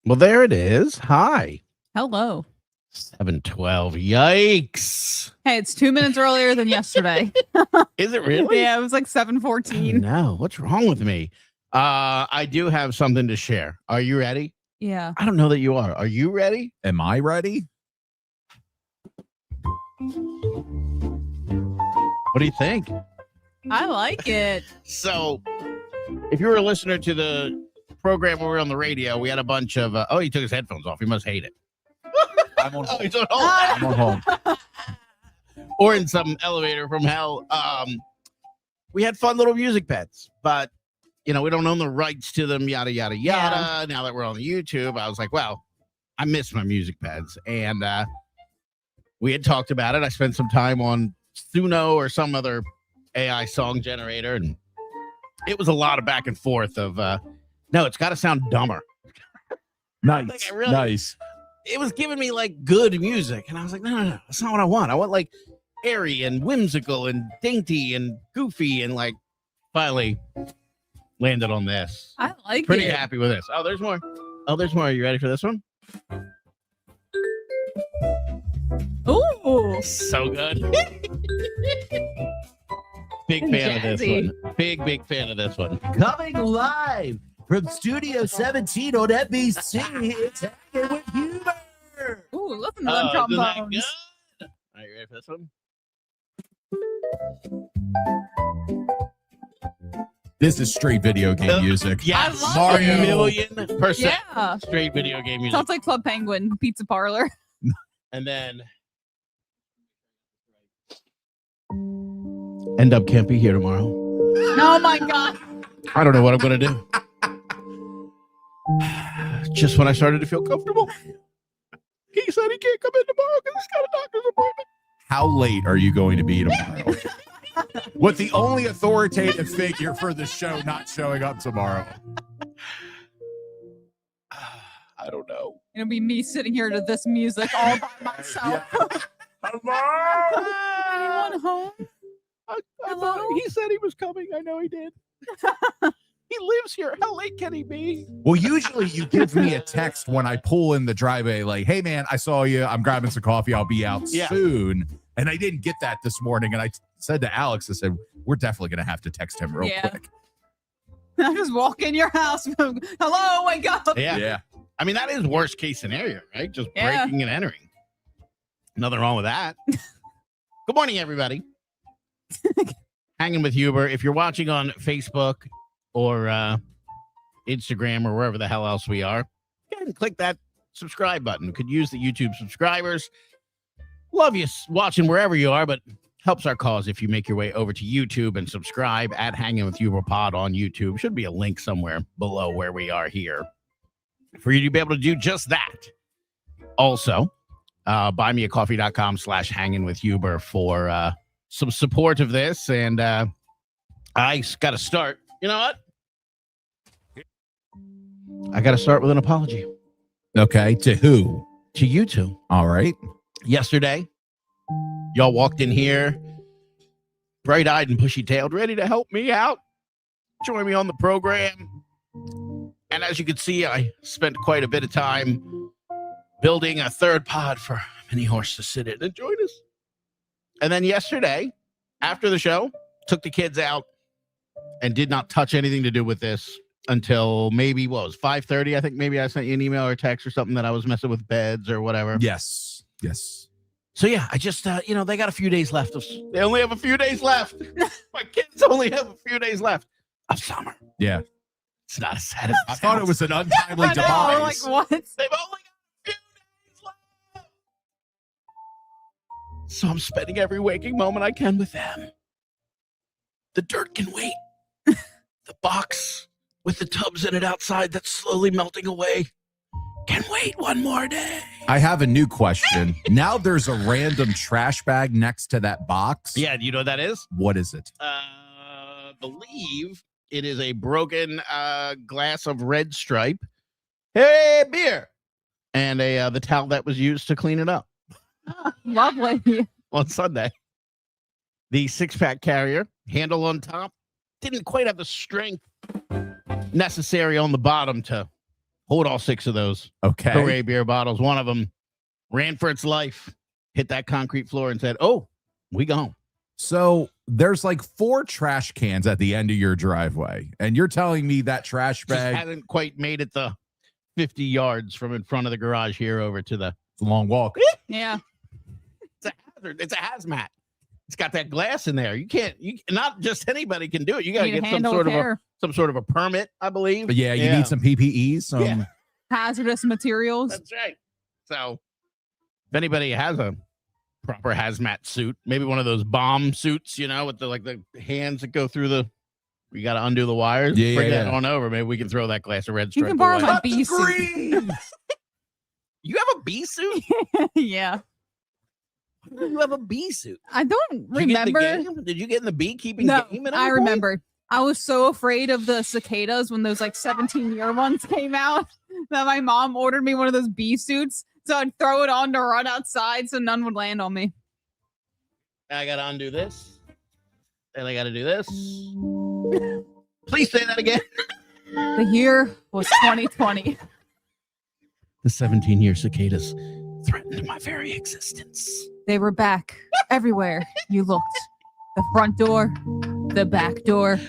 Well, there it is. Hi. Hello. 7:12. Yikes. Hey, it's 2 minutes earlier than yesterday. Is it really? Yeah, it was like 7:14. No, what's wrong with me? I do have something to share. Are you ready? Yeah. I don't know that you are. Are you ready? Am I ready? What do you think? I like it. So, if you were a listener to the program when we were on the radio, we had a bunch of. He took his headphones off. He must hate it. I'm on He's home. on hold. I'm on home. Or in some elevator from hell. We had fun little music beds, but we don't own the rights to them. Yada yada yada. Yeah. Now that we're on YouTube, I was like, well, I miss my music beds, and we had talked about it. I spent some time on Suno or some other AI song generator, and it was a lot of back and forth of no, it's got to sound dumber. Nice. Like, really- Nice. It was giving me like good music, and I was like, no, that's not what I want. I want like airy and whimsical and dainty and goofy, and like finally landed on this. I like Pretty it. happy with this. Oh, there's more. Are you ready for this one? Ooh. So good. Big fan of this Jazzy. one. Big fan of this one. Coming live from Studio 17 on NBC, it's Hangin with Humor. Ooh, listen to them Isn't that trombones. good? Are you ready for this one? This is straight video game music. Yes, I love a it. million% Yeah. straight video game music. Sounds like Club Penguin Pizza Parlor. And then End Up can't be here tomorrow. Oh my God. I don't know what I'm gonna do. Just when I started to feel comfortable, he said he can't come in tomorrow because he's got a doctor's appointment. How late are you going to be tomorrow? With the only authoritative figure for the show not showing up tomorrow. I don't know. It'll be me sitting here to this music all by myself. Anyone home? I Hello? thought he said he was coming. I know he did. He lives here. How late can he be? Well, usually you give me a text when I pull in the driveway, like, hey, man, I saw you. I'm grabbing some coffee. I'll be out Yeah. soon. And I didn't get that this morning. And I said to Alex, I said, we're definitely going to have to text him real Yeah. quick. I just walk in your house. Hello, wake up. Yeah. I mean, that is worst case scenario, right? Just Yeah. breaking and entering. Nothing wrong with that. Good morning, everybody. Hanging with Huber. If you're watching on Facebook or Instagram or wherever the hell else we are, go ahead and click that subscribe button. Could use the YouTube subscribers. Love you watching wherever you are, but helps our cause if you make your way over to YouTube and subscribe at Hanging with Huber Pod on YouTube. Should be a link somewhere below where we are here for you to be able to do just that. Also, buymeacoffee.com/hanging with Huber for some support of this. And I got to start. You know what? I got to start with an apology Okay. To who? to you two. All right. Yesterday, y'all walked in here bright-eyed and bushy-tailed, ready to help me out, join me on the program. And as you can see, I spent quite a bit of time building a third pod for Mini Horse to sit in and join us. And then yesterday, after the show, took the kids out and did not touch anything to do with this until maybe, 5:30? I think maybe I sent you an email or text or something that I was messing with beds or whatever. Yes. Yes. So yeah, I just, they got a few days left. They only have a few days left. My kids only have a few days left of summer. Yeah. It's not as sad as I thought it was an untimely I know, like, demise. what? They've only got a few days left. So I'm spending every waking moment I can with them. The dirt can wait. The box with the tubs in it outside that's slowly melting away can wait one more day. I have a new question. Now there's a random trash bag next to that box. Yeah, do you know what that is? What is it? Believe it is a broken glass of Red Stripe. Hey, beer. And the towel that was used to clean it up Lovely. on Sunday. The 6-pack carrier, handle on top, didn't quite have the strength necessary on the bottom to hold all 6 of those Okay. Hooray beer bottles. One of them ran for its life, hit that concrete floor and said, "Oh, we gone." So there's like 4 trash cans at the end of your driveway, and you're telling me that trash Just bag hasn't quite made it the 50 yards from in front of the garage here over to the. is a long walk. Yeah. It's a hazard. It's a hazmat. It's got that glass in there. You can't. You not just anybody can do it. You got to Need a get some handle sort of care. some sort of a permit, I believe. But yeah, you need some PPE, some Yeah. Hazardous materials. That's right. So, if anybody has a proper hazmat suit, maybe one of those bomb suits, with the hands that go through the. You got to undo the wires. Yeah, Bring yeah, that yeah. on over. Maybe we can throw that glass of red You stripe can borrow away. my bee suit. You have a bee suit? Yeah. You have a bee suit. I don't Did you get in the remember. game? Did you get in the beekeeping No, game? At I any point? remember. I was so afraid of the cicadas when those 17-year ones came out that my mom ordered me one of those bee suits. So I'd throw it on to run outside so none would land on me. I got to undo this. And I got to do this. Please say that again. The year was 2020. The 17-year cicadas threatened my very existence. They were back everywhere you looked. The front door, the back door.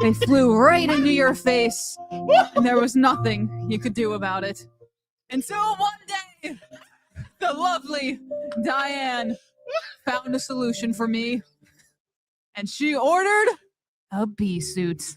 They flew right into your face, and there was nothing you could do about it. Until one day, the lovely Diane found a solution for me, and she ordered a bee suit.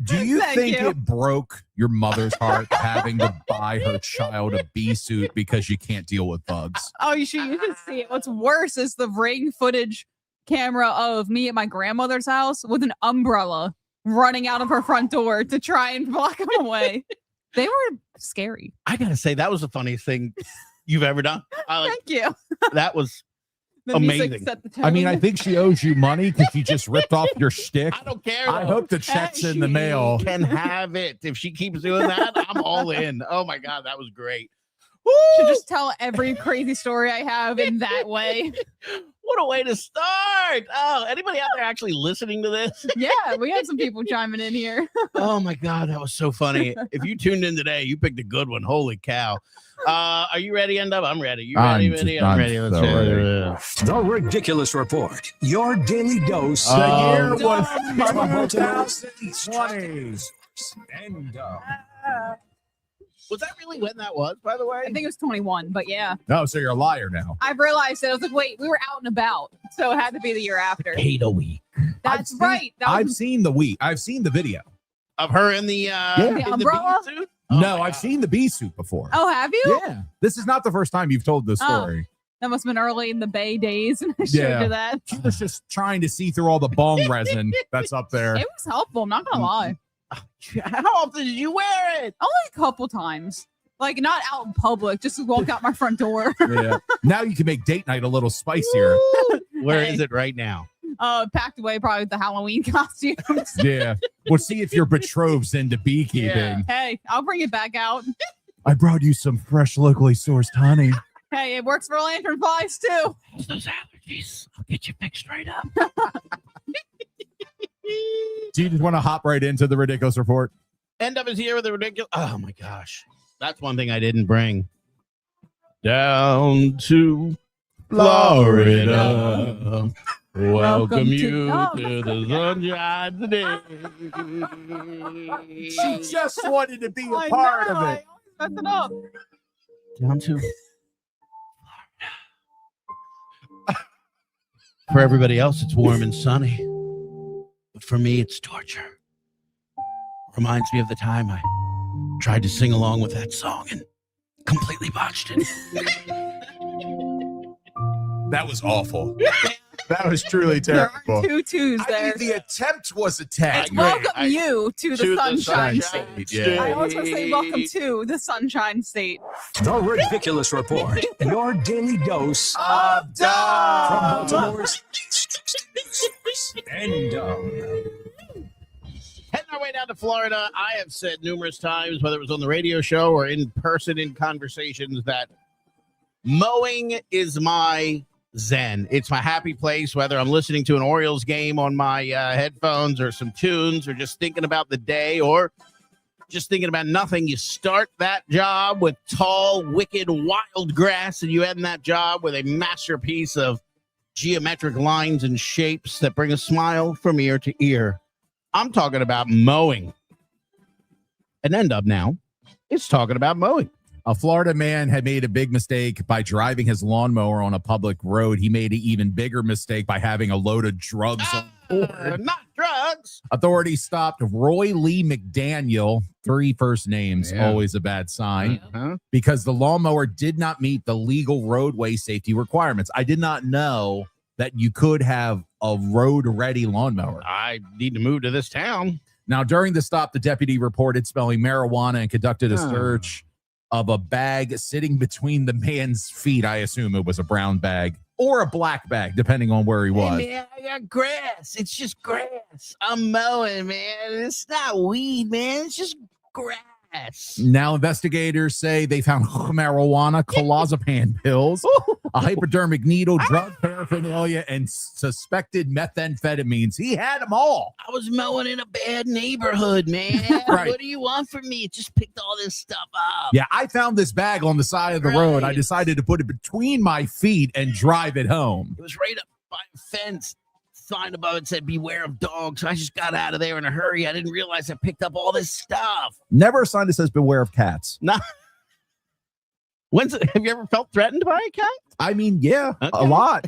Do you Thank think you. it broke your mother's heart having to buy her child a bee suit because you can't deal with bugs? Oh, you should see it. What's worse is the ring footage camera of me at my grandmother's house with an umbrella running out of her front door to try and block them away. They were scary. I got to say, that was the funniest thing you've ever done. Thank you. That was, The music Amazing. set the tone. I mean, I think she owes you money because you just ripped off your shtick. I don't care. I though. hope the check's in the She mail. can have it. If she keeps doing that, I'm all in. Oh my God, that was great. should just tell every crazy story I have in that way. What a way to start. Oh, anybody out there actually listening to this? Yeah, we had some people chiming in here. Oh my God, that was so funny. If you tuned in today, you picked a good one. Holy cow. Are you ready, End Up? I'm ready. You ready? I'm ready. Let's so do ready. it. The Ridiculous Report, your daily dose The year of was Baltimore's 2020. and Was that really when that was, by the way? I think it was 21, but yeah. No, so you're a liar now. I've realized that. I was like, wait, we were out and about. So it had to be the year after. 8 a week. That's I've right. That I've was seen I've seen the video. Of her in the in The umbrella? bee suit? Oh No, my I've God. seen the bee suit before. Oh, have you? Yeah. This is not the first time you've told this Oh. story. That must have been early in the Bay days. And I showed Yeah. you that. She was just trying to see through all the bong resin that's up there. It was helpful. I'm not going to lie. How often did you wear it? Only a couple times. Like, not out in public, just to walk out my front door. Yeah. Now you can make date night a little spicier. Where Hey. is it right now? Packed away probably with the Halloween costumes. Yeah. We'll see if your betrothed's into beekeeping. Yeah. Hey, I'll bring it back out. I brought you some fresh, locally sourced honey. Hey, it works for lantern flies too. It's those allergies. I'll get you fixed right up. Do you just want to hop right into the ridiculous report? End Up is here with a ridiculous. Oh my gosh. That's one thing I didn't bring. Down to Florida. Welcome you to the sunshine today. She just wanted to be a I part know, of it. I always mess it up. Down to For everybody else, it's warm and sunny. But for me, it's torture. Reminds me of the time I tried to sing along with that song and completely botched it. That was awful. That was truly There terrible. are two twos I there. mean, the attempt was a tag. agree. Welcome you to the Sunshine Sunshine State. State. I always want to say welcome to the Sunshine State. The Ridiculous Report, your daily dose Of from dumb. Baltimore's and Heading our way down to Florida, I have said numerous times, whether it was on the radio show or in person in conversations, that mowing is my zen. It's my happy place, whether I'm listening to an Orioles game on my headphones or some tunes or just thinking about the day or just thinking about nothing. You start that job with tall, wicked, wild grass, and you end that job with a masterpiece of geometric lines and shapes that bring a smile from ear to ear. I'm talking about mowing. And End Up Now is talking about mowing. A Florida man had made a big mistake by driving his lawnmower on a public road. He made an even bigger mistake by having a load of drugs on board. Not drugs. Authorities stopped Roy Lee McDaniel, 3 first names, Yeah. always a bad sign, Uh-huh. because the lawnmower did not meet the legal roadway safety requirements. I did not know that you could have a road-ready lawnmower. I need to move to this town. Now, during the stop, the deputy reported smelling marijuana and conducted a Oh. search of a bag sitting between the man's feet. I assume it was a brown bag or a black bag, depending on where he was. Hey, man, I got grass. It's just grass. I'm mowing, man. It's not weed, man. It's just grass. Now, investigators say they found marijuana, clozapam pills, a hypodermic needle, drug paraphernalia, and suspected methamphetamines. He had them all. I was mowing in a bad neighborhood, man. Right. What do you want from me? Just picked all this stuff up. Yeah, I found this bag on the side of the road. I Right. decided to put it between my feet and drive it home. It was right up by a fence. Sign above it said, beware of dogs. So I just got out of there in a hurry. I didn't realize I picked up all this stuff. Never a sign that says beware of cats. Have you ever felt threatened by a cat? I mean, yeah, Okay. a lot.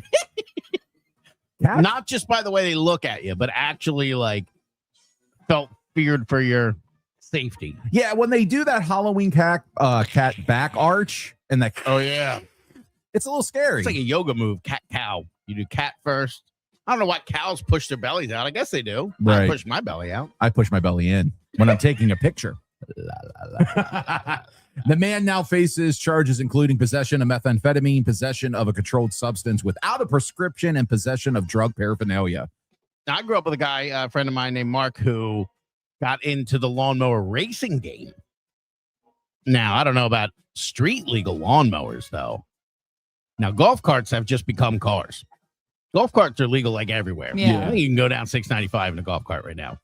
Cats? Not just by the way they look at you, but actually like felt feared for your safety. Yeah, when they do that Halloween cat back arch and that, Oh, yeah. it's a little scary. It's like a yoga move, cat cow. You do cat first. I don't know why cows push their bellies out. I guess they do. I Right. push my belly out. I push my belly in when I'm taking a picture. The man now faces charges including possession of methamphetamine, possession of a controlled substance without a prescription, and possession of drug paraphernalia. Now, I grew up with a guy, a friend of mine named Mark, who got into the lawnmower racing game. Now, I don't know about street legal lawnmowers, though. Now, golf carts have just become cars. Golf carts are legal like everywhere. Yeah. I think you can go down 695 in a golf cart right now.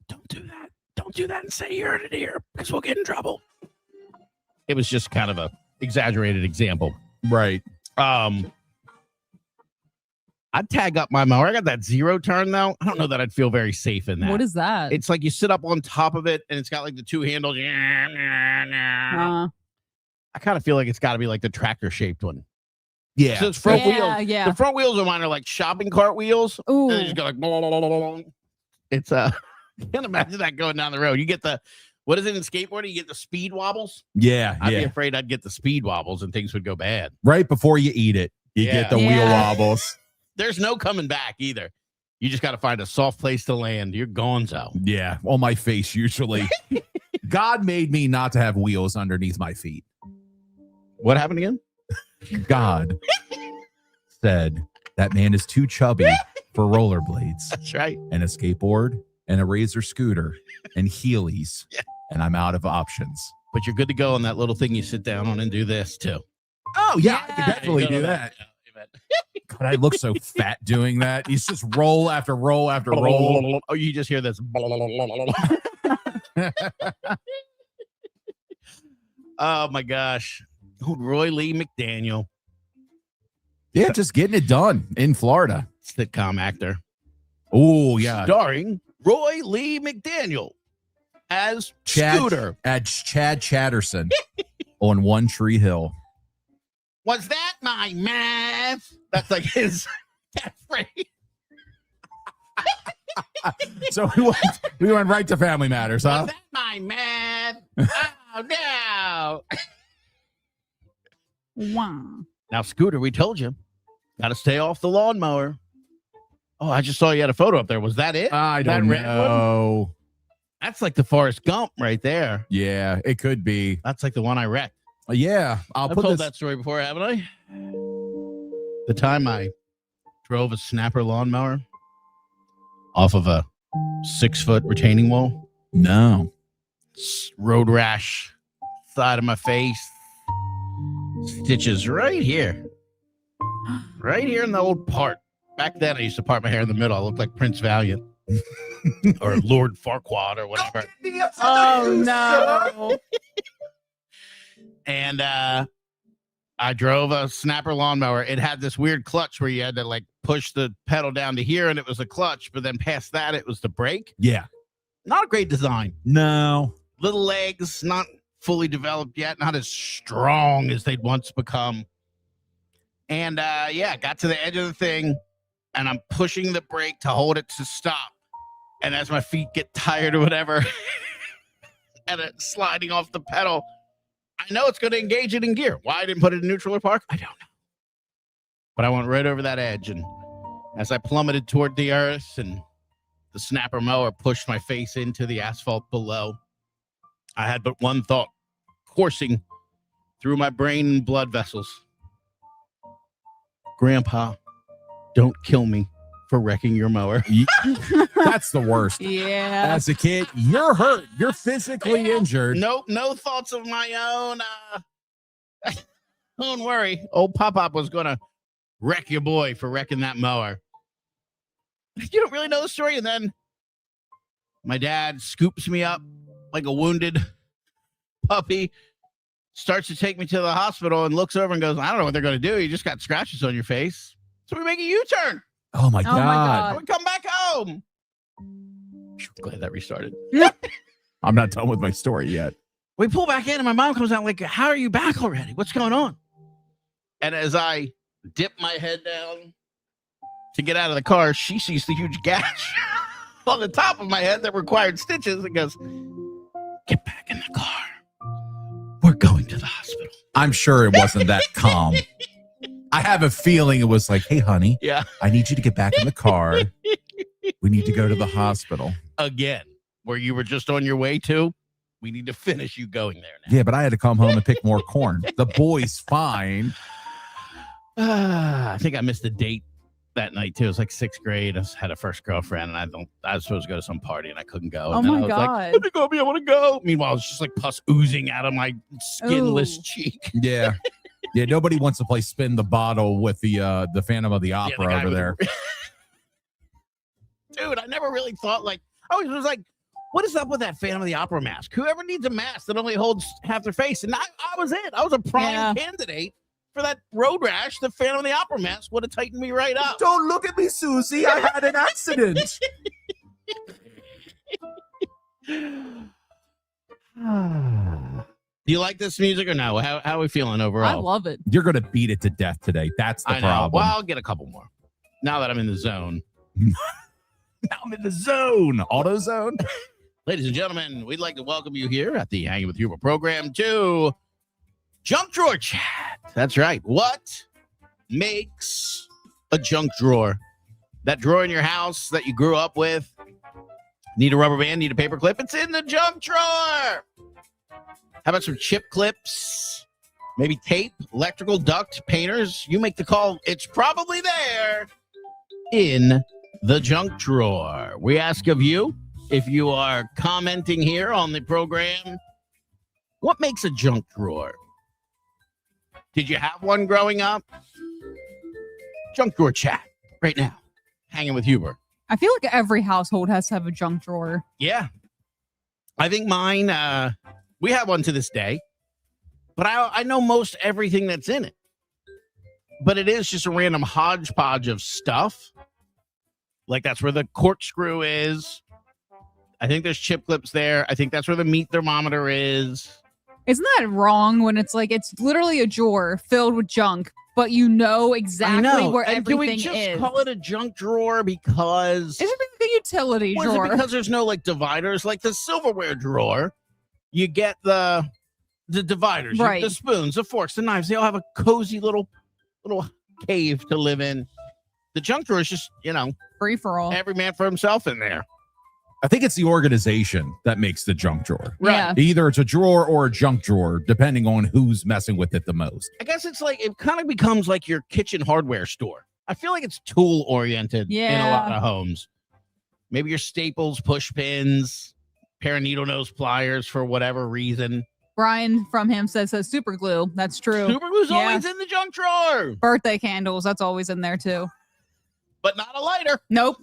Don't do that. Don't do that and say you're in it here because we'll get in trouble. It was just kind of a exaggerated example. Right. I'd tag up my mower. I got that zero turn though. I don't know that I'd feel very safe in that. What is that? It's like you sit up on top of it and it's got like the 2 handles. I kind of feel like it's got to be like the tractor shaped one. Yeah. So it's front yeah, wheels. yeah. The front wheels of mine are like shopping cart wheels. Ooh. And they just go like, blah, blah, blah, blah, blah. It's can't imagine that going down the road. You get the, what is it in skateboarding? You get the speed wobbles. Yeah. I'd be Yeah. afraid I'd get the speed wobbles and things would go bad. Right before you eat it, you Yeah. get the wheel Yeah. wobbles. There's no coming back either. You just got to find a soft place to land. You're gonzo. Yeah. On my face, usually. God made me not to have wheels underneath my feet. What happened again? God said that man is too chubby for rollerblades That's right. and a skateboard and a Razor scooter and Heelys. And I'm out of options. But you're good to go on that little thing you sit down on and do this too. Oh, yeah. I could Yeah. definitely do that. God, I look so fat doing that. He's just roll after roll after roll. Oh, you just hear this. Oh my gosh. Old Roy Lee McDaniel, Yeah, just getting it done in Florida. sitcom actor, Oh, yeah. starring Roy Lee McDaniel as Chad- Scooter. Chad Chatterson on One Tree Hill. Was that my math? That's like his catchphrase. So we went right to Family Matters, huh? Was that my math? Oh no. Wow. Now, Scooter, we told you, got to stay off the lawnmower. Oh, I just saw you had a photo up there. Was that it? I That don't red one? know. That's like the Forrest Gump right there. Yeah, it could be. That's like the one I wrecked. Yeah, I'll I've put told this. that story before, haven't I? The time I drove a snapper lawnmower off of a 6-foot retaining wall, No. road rash, side of my face, stitches right here in the old part. Back then, I used to part my hair in the middle. I looked like Prince Valiant. or Lord Farquaad or whatever. Oh no. And I drove a snapper lawnmower. It had this weird clutch where you had to like push the pedal down to here and it was a clutch, but then past that it was the brake. Yeah. Not a great design. No. Little legs, not fully developed yet, not as strong as they'd once become. And got to the edge of the thing and I'm pushing the brake to hold it to stop. And as my feet get tired or whatever, and it's sliding off the pedal, I know it's going to engage it in gear. Why I didn't put it in neutral or park, I don't know. But I went right over that edge. And as I plummeted toward the earth and the snapper mower pushed my face into the asphalt below, I had but one thought coursing through my brain and blood vessels. Grandpa, don't kill me for wrecking your mower. That's the worst. Yeah. As a kid, you're hurt. You're physically injured. No thoughts of my own. Don't worry. Old Pop-Pop was going to wreck your boy for wrecking that mower. You don't really know the story. And then my dad scoops me up like a wounded puppy, starts to take me to the hospital and looks over and goes, I don't know what they're going to do. You just got scratches on your face. So we make a U-turn. Oh my Oh my God. God. We come back home. Glad that restarted. I'm not done with my story yet. We pull back in and my mom comes out like, how are you back already? What's going on? And as I dip my head down to get out of the car, she sees the huge gash on the top of my head that required stitches and goes, get back in the car. We're going to the hospital. I'm sure it wasn't that calm. I have a feeling it was like, hey, honey, Yeah. I need you to get back in the car. We need to go to the hospital. Again, where you were just on your way to, we need to finish you going there now. Yeah, but I had to come home and pick more corn. The boy's fine. I think I missed a date that night too. It was like 6th grade. I had a first girlfriend, and I was supposed to go to some party, and I couldn't go. Oh And then my I was like, God. I'm gonna be able to go. Meanwhile, it's just like pus oozing out of my skinless Ooh. cheek. Yeah. Yeah, nobody wants to play spin the bottle with the Phantom of the Yeah, Opera the guy over with- there. Dude, I never really thought like, I always was like, what is up with that Phantom of the Opera mask? Whoever needs a mask that only holds half their face? And I was it. I was a prime Yeah. candidate for that road rash. The Phantom of the Opera mask would have tightened me right up. Don't look at me, Susie. I had an accident. Do you like this music or no? How are we feeling overall? I love it. You're going to beat it to death today. That's the I know. problem. Well, I'll get a couple more. Now that I'm in the zone. Now I'm in the zone. Auto zone. Ladies and gentlemen, we'd like to welcome you here at the Hangin' with Huber program to Junk Drawer Chat. That's right. What makes a junk drawer? That drawer in your house that you grew up with? Need a rubber band? Need a paper clip? It's in the junk drawer. How about some chip clips? Maybe tape, electrical duct, painters? You make the call. It's probably there in the junk drawer. We ask of you, if you are commenting here on the program, what makes a junk drawer? Did you have one growing up? Junk drawer chat right now. Hanging with Huber. I feel like every household has to have a junk drawer. Yeah. I think mine, we have one to this day, but I know most everything that's in it. But it is just a random hodgepodge of stuff. Like that's where the corkscrew is. I think there's chip clips there. I think that's where the meat thermometer is. Isn't that wrong when it's like it's literally a drawer filled with junk, but you know exactly where And do we everything just is? call it a junk drawer because Isn't it the utility was it drawer? because there's no like dividers like the silverware drawer? You get the dividers, Right. the spoons, the forks, the knives. They all have a cozy little cave to live in. The junk drawer is just, Free for all. every man for himself in there. I think it's the organization that makes the junk drawer. Yeah. Either it's a drawer or a junk drawer, depending on who's messing with it the most. I guess it's like it kind of becomes like your kitchen hardware store. I feel like it's tool oriented in a Yeah. lot of homes. Maybe your staples, push pins, pair of needle nose pliers for whatever reason. Brian from him says super glue. That's true. Super glue's Yeah. always in the junk drawer, Birthday candles. That's always in there too. but not a lighter. Nope.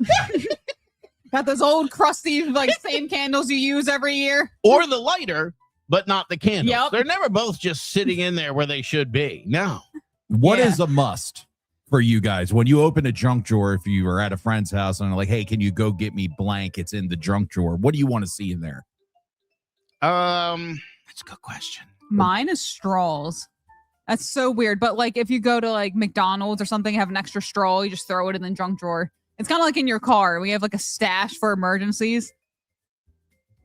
Got those old crusty like same candles you use every year. Or the lighter, but not the candles. Yep. They're never both just sitting in there where they should be. No. What Yeah. is a must for you guys when you open a junk drawer? If you were at a friend's house and they're like, hey, can you go get me blank? It's in the junk drawer. What do you want to see in there? That's a good question. Mine is straws. That's so weird. But like if you go to like McDonald's or something, have an extra straw, you just throw it in the junk drawer. It's kind of like in your car. We have like a stash for emergencies.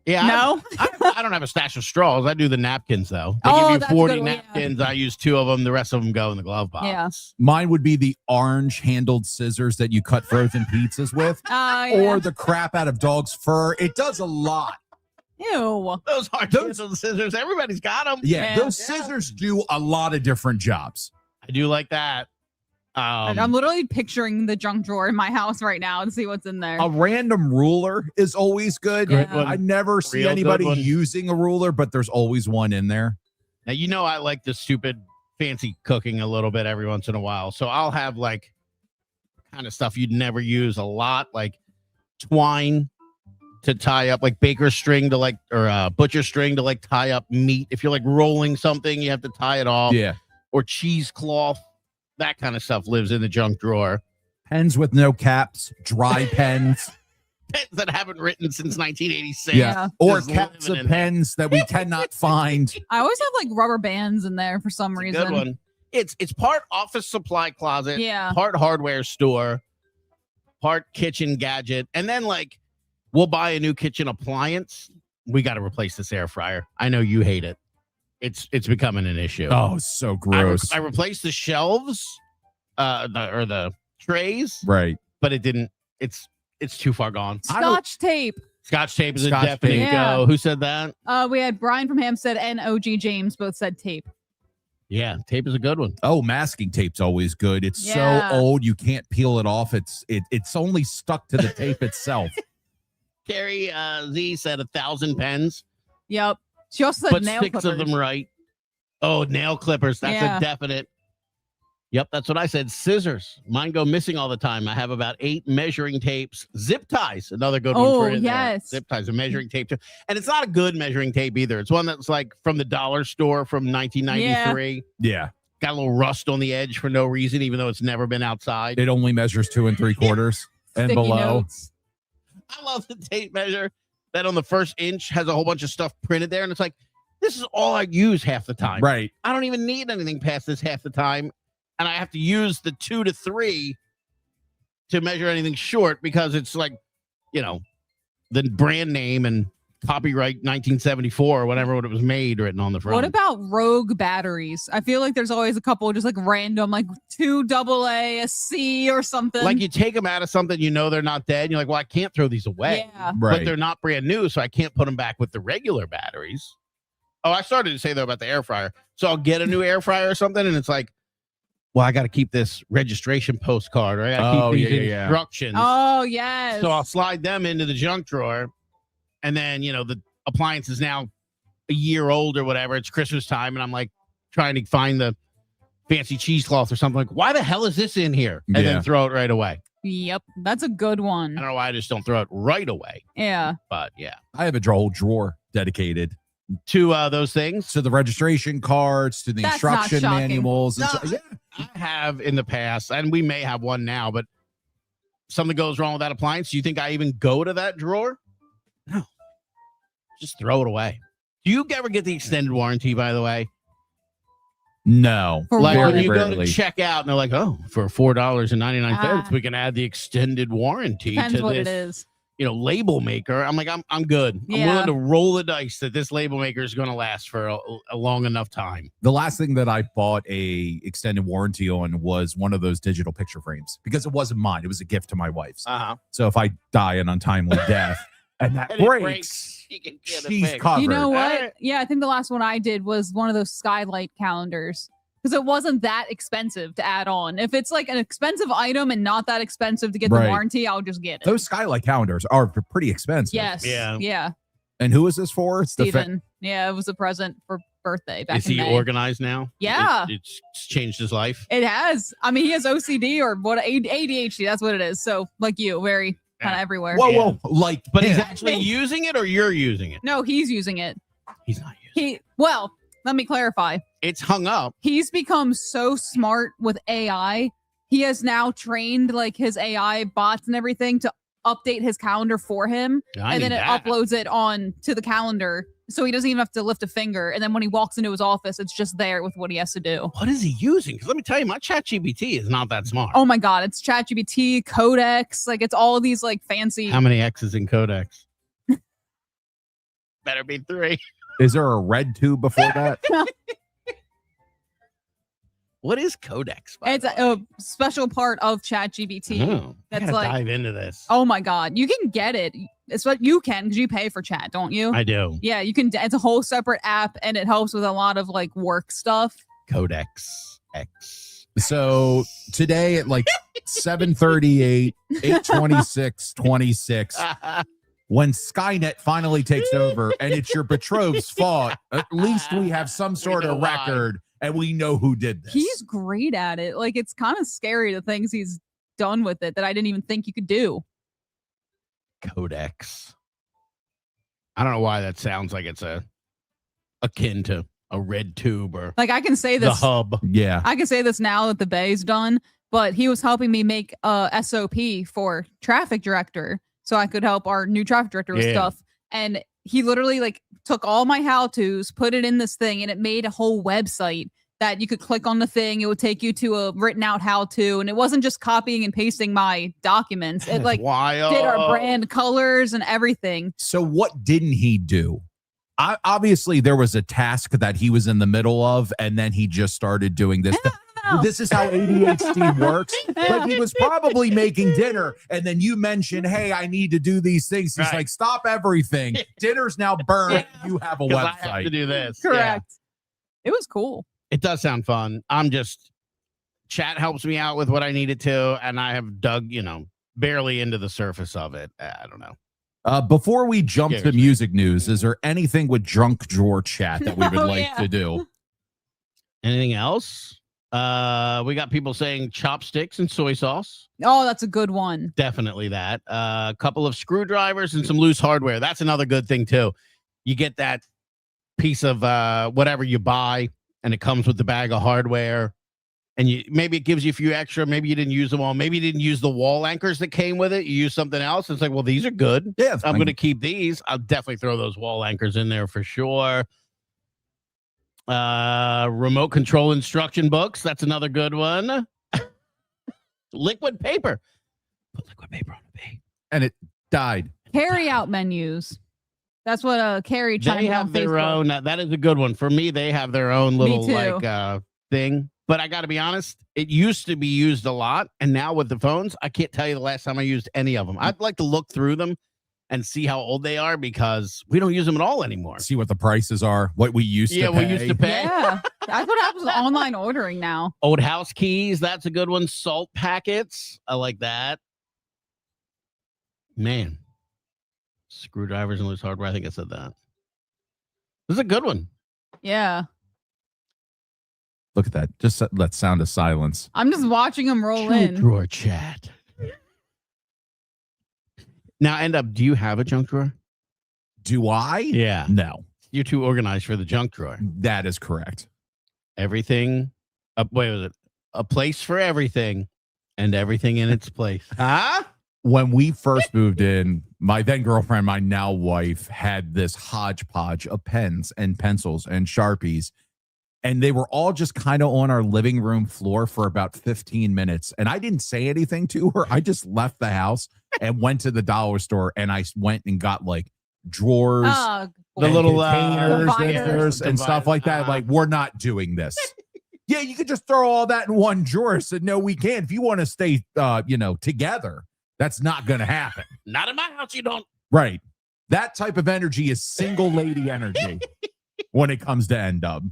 Yeah. No? I don't have a stash of straws. I do the napkins, though. They Oh, give you that's a 40 good one, yeah. napkins. I use 2 of them. The rest of them go in the glove box. Yeah. Mine would be the orange handled scissors that you cut frozen pizzas with, Yeah. or the crap out of dog's fur. It does a lot. Ew. Those are the scissors. Everybody's got them. Yeah, Yeah. those scissors do a lot of different jobs. I do like that. I'm literally picturing the junk drawer in my house right now and see what's in there. A random ruler is always good. Yeah. Good one. I never see Real good anybody one. using a ruler, but there's always one in there. Now, you know, I like the stupid fancy cooking a little bit every once in a while. So I'll have like kind of stuff you'd never use a lot, like twine to tie up, like baker string to like, or butcher string to like tie up meat. If you're like rolling something, you have to tie it off. Yeah. Or cheesecloth. That kind of stuff lives in the junk drawer. Pens with no caps, dry pens. Pens that haven't written since 1986. Yeah. Or Just caps living of in there. pens that we cannot find. I always have like rubber bands in there for some It's a reason. good one. It's part office supply closet, Yeah. part hardware store, part kitchen gadget, and then like we'll buy a new kitchen appliance. We got to replace this air fryer. I know you hate it. It's becoming an issue. Oh, so gross. I replaced the shelves, the trays, Right. but it didn't. It's too far gone. Scotch tape. Scotch tape is Scotch a definite tape. Yeah. go. Who said that? We had Brian from Hampstead and OG James both said tape. Yeah, tape is a good one. Oh, masking tape's always good. It's Yeah. so old you can't peel it off. It's only stuck to the tape itself. Carrie Z said 1,000 pens. Yep. She also said But nail 6 clippers. of them right. Oh, nail clippers. That's Yeah. a definite. Yep, that's what I said. Scissors. Mine go missing all the time. I have about 8 measuring tapes. Zip ties, another good one Oh, for in there. yes. Zip ties, a measuring tape too. And it's not a good measuring tape either. It's one that's like from the dollar store from 1993. Yeah. Got a little rust on the edge for no reason, even though it's never been outside. It only measures 2 3/4 and Sticky below. notes. I love the tape measure that on the first inch has a whole bunch of stuff printed there. And it's like, this is all I use half the time. Right. I don't even need anything past this half the time. And I have to use the 2 to 3 to measure anything short because it's like, you know, the brand name and copyright 1974 or whatever when it was made written on the front. What about rogue batteries? I feel like there's always a couple just like random, like 2 AA, a C or something. like you take them out of something, you know, they're not dead. And you're like, well, I can't throw these away, Yeah. but Right. they're not brand new. So I can't put them back with the regular batteries. Oh, I started to say though about the air fryer. So I'll get a new air fryer or something. And it's like, well, I got to keep this registration postcard or I got to Oh, keep these yeah. instructions. Oh, yes. So I'll slide them into the junk drawer. And then, you know, the appliance is now a year old or whatever. It's Christmas time. And I'm like trying to find the fancy cheesecloth or something. Like, why the hell is this in here? And Yeah. then throw it right away. Yep. That's a good I one. don't know why I just don't throw it right away. Yeah. But yeah. I have a whole drawer dedicated To those things. to the registration cards, to the That's not instruction shocking. manuals. And No. so, yeah. I have in the past, and we may have one now, but something goes wrong with that appliance. Do you think I even go to that drawer? No. Just throw it away. Do you ever get the extended warranty, by the way? No. For Like what? when you go rarely. to check out and they're like, oh, for $4.99, Ah. we can add the extended warranty Depends to what this, it is. you know, label maker. I'm like, I'm good. I'm Yeah. willing to roll the dice that this label maker is going to last for a long enough time. The last thing that I bought a extended warranty on was one of those digital picture frames because it wasn't mine. It was a gift to my wife's. Uh-huh. So if I die an untimely death and that And it breaks, you can get it she's fixed. covered. You know what? Alright. Yeah, I think the last one I did was one of those skylight calendars because it wasn't that expensive to add on. If it's like an expensive item and not that expensive to get the Right. warranty, I'll just get it. Those skylight calendars are pretty expensive. Yes. Yeah. Yeah. And who is this for? It's the Steven. Yeah, it was a present for birthday back Is in he May. organized now? Yeah. It's changed his life. It has. I mean, he has OCD or what ADHD. That's what it is. So, like you, very kind of everywhere. Whoa. Like, But he's him. actually using it, or you're using it? No, he's using it. He's not using it. Well, let me clarify. It's hung up. He's become so smart with AI. He has now trained like his AI bots and everything to update his calendar for him, and then it uploads it on to the calendar, so he doesn't even have to lift a finger. And then when he walks into his office, it's just there with what he has to do. What is he using? Because let me tell you, my ChatGPT is not that smart. Oh my god, it's ChatGPT, Codex, like it's all these like fancy. How many X's in Codex? Better be 3. Is there a red tube before that? What is Codex? It's a special part of ChatGPT. Oh, I That's gotta like, dive into this. oh my god, you can get it. It's what you can because you pay for chat, don't you? I do. Yeah, you can. It's a whole separate app, and it helps with a lot of like work stuff. Codex X. So today at like 7:38, 8:26:26, when Skynet finally takes over and it's your betrothed's fault, at least we have some sort know of why. record and we know who did this. He's great at it. Like it's kind of scary the things he's done with it that I didn't even think you could do. Codex. I don't know why that sounds like it's akin to a red tube or Like I can say the this. hub. Yeah. I can say this now that the Bay's done, but he was helping me make a SOP for traffic director, so I could help our new traffic director with Yeah. stuff. And he literally like took all my how-tos, put it in this thing, and it made a whole website that you could click on the thing. It would take you to a written out how-to, and it wasn't just copying and pasting my documents. It like wild. did our brand colors and everything. So what didn't he do? Obviously, there was a task that he was in the middle of, and then he just started doing this. No. This is how ADHD works. Like he was probably making dinner, and then you mentioned, "Hey, I need to do these things." He's Right. like, "Stop everything! Dinner's now burned. You have a 'Cause I have to website." do this. Yeah. Correct. It was cool. It does sound fun. I'm just chat helps me out with what I needed to, and I have dug, barely into the surface of it. I don't know. Before we jump to Scares me. music news, is there anything with drunk drawer chat that we would Oh, like yeah. to do? Anything else? We got people saying chopsticks and soy sauce. Oh, that's a good one. Definitely that. A couple of screwdrivers and some loose hardware. That's another good thing too. You get that piece of whatever you buy, and it comes with the bag of hardware. And maybe it gives you a few extra. Maybe you didn't use them all. Maybe you didn't use the wall anchors that came with it. You used something else. It's like, well, these are good. Yeah, I'm going to keep these. I'll definitely throw those wall anchors in there for sure. Remote control instruction books. That's another good one. Liquid paper. Put liquid paper on the page. and it died. Carry out menus. That's what Carrie chimed They in on have their Facebook. own. That is a good one. For me, they have their own Me little too. thing. But I got to be honest, it used to be used a lot. And now with the phones, I can't tell you the last time I used any of them. I'd like to look through them and see how old they are because we don't use them at all anymore. See what the prices are, what we used to pay. we used to pay. Yeah, that's what happens with online ordering now. Old house keys, that's a good one. Salt packets, I like that. Man, screwdrivers and loose hardware. I think I said that. This is a good one. Yeah, Look at that. Just that sound of silence. I'm just watching them roll Junk in. drawer chat. Now, do you have a junk drawer? Do I? Yeah. No, You're too organized for the junk drawer. that is correct. Everything. Wait, was it a place for everything and everything in its place? Huh? When we first moved in, my then girlfriend, my now wife, had this hodgepodge of pens and pencils and Sharpies. And they were all just kind of on our living room floor for about 15 minutes. And I didn't say anything to her. I just left the house and went to the dollar store, and I went and got like drawers, Oh, The and little, containers, dividers. lifters, and stuff like that. Like, we're not doing this. Yeah, you could just throw all that in one drawer. I said, no, we can't. If you want to stay, together, that's not going to happen. Not in my house, you don't. Right. That type of energy is single lady energy when it comes to N-Dub.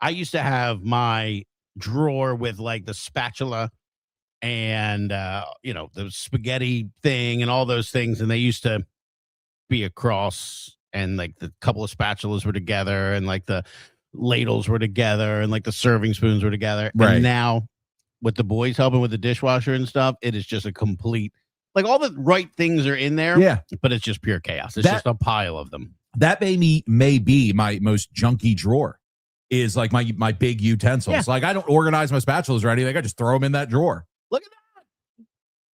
I used to have my drawer with like the spatula and the spaghetti thing and all those things, and they used to be across, and like the couple of spatulas were together, and like the ladles were together, and like the serving spoons were together. Right. And now with the boys helping with the dishwasher and stuff, it is just a complete Like all the right things are in there. Yeah. But it's just pure chaos. It's just a pile of them. That may be my most junky drawer. Is like my big utensils. Yeah. Like I don't organize my spatulas or anything. I just throw them in that drawer. Look at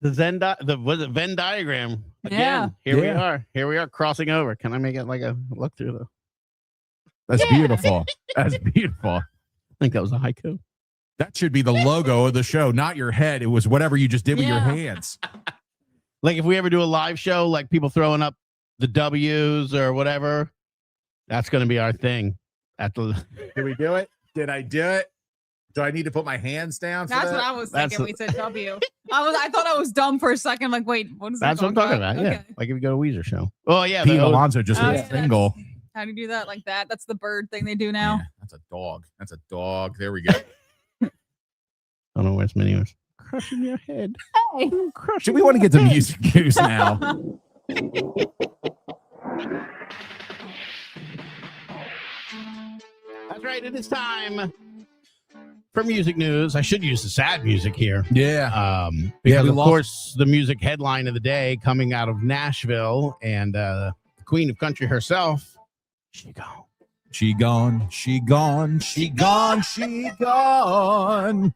that. The Venn diagram. Again, Yeah. Here we are. Here we are crossing over. Can I make it like a look through though? That's beautiful. That's beautiful. I think that was a haiku. That should be the logo of the show, not your head. It was whatever you just did with your hands. Like if we ever do a live show, like people throwing up the W's or whatever, that's going to be our thing. Did we do it? Did I do it? Do I need to put my hands down? That's what I was thinking. We said W. I thought I was dumb for a second. Like, wait, what is that? That's what I'm talking about. Yeah. Okay. Like if you go to a Weezer show. Oh, yeah. Pete Alonso just Oh, went yeah. single. How do you do that? Like that? That's the bird thing they do now. Yeah, that's a dog. That's a dog. There we go. I don't know where's many was. Crushing your head. Hey. Should we want to get to music news now? That's right. It is time for music news. I should use the sad music here. Yeah. Because we of lost- course the music headline of the day coming out of Nashville and the queen of country herself, she gone. She gone. She gone. She gone. She gone.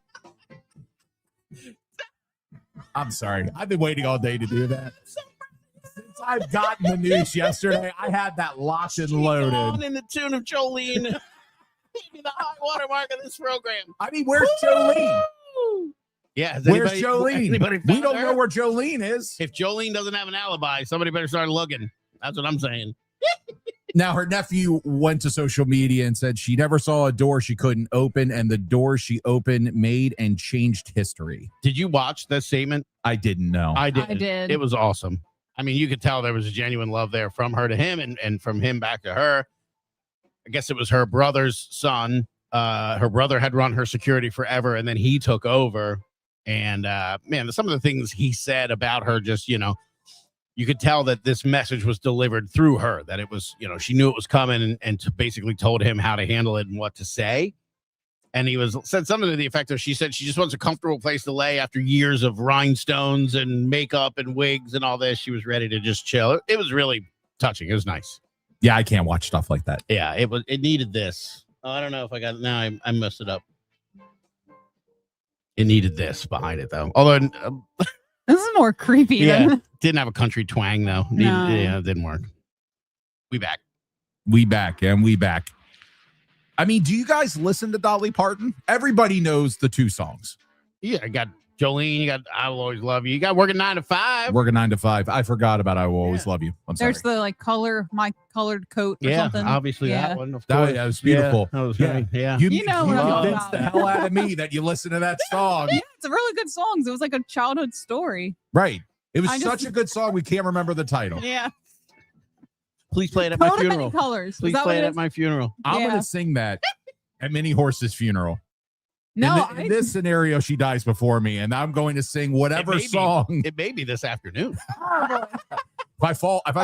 I'm sorry. I've been waiting all day to do that. Since I've gotten the news yesterday, I had that locked and loaded. Gone in the tune of Jolene. Maybe the high water mark of this program. I mean, where's Jolene? Yeah. has Where's anybody Jolene? We found don't her? know where Jolene is. If Jolene doesn't have an alibi, somebody better start looking. That's what I'm saying. Now, her nephew went to social media and said she never saw a door she couldn't open, and the door she opened made and changed history. Did you watch that statement? I didn't know. I did. I did. It was awesome. I mean, you could tell there was a genuine love there from her to him and from him back to her. I guess it was her brother's son. Her brother had run her security forever, and then he took over. And man, some of the things he said about her, just, you could tell that this message was delivered through her, that it was, she knew it was coming and basically told him how to handle it and what to say. And he said something to the effect of, she said she just wants a comfortable place to lay after years of rhinestones and makeup and wigs and all this. She was ready to just chill. It was really touching. It was nice. Yeah, I can't watch stuff like that. Yeah, it needed this. Oh, I don't know if I got it now. I messed it up. It needed this behind it though. Although This is more creepy. yeah, Than... didn't have a country twang though. No. Yeah, it didn't work. We back. We back. I mean, do you guys listen to Dolly Parton? Everybody knows the two songs. Yeah, I got Jolene. You got I Will Always Love You. You got Working 9 to 5. Working 9 to 5. I forgot about I Will Always Love You. I'm sorry. There's the like my colored coat or Yeah, something. obviously Yeah. that one. Of That course. was beautiful. Yeah, that was Yeah. great. Yeah. You know what I'm talking convinced about. the hell out of me that you listen to that song. Yeah, it's a really good song. It was like a childhood story. Right. It was I such just- a good song. We can't remember the title. Yeah. Please play it at my Coat of many funeral. colors. Please Is that play what it it at is? my funeral. I'm Yeah. going to sing that at Minnie Horse's funeral. No, in this scenario, she dies before me, and I'm going to sing whatever song. It may be this afternoon. If I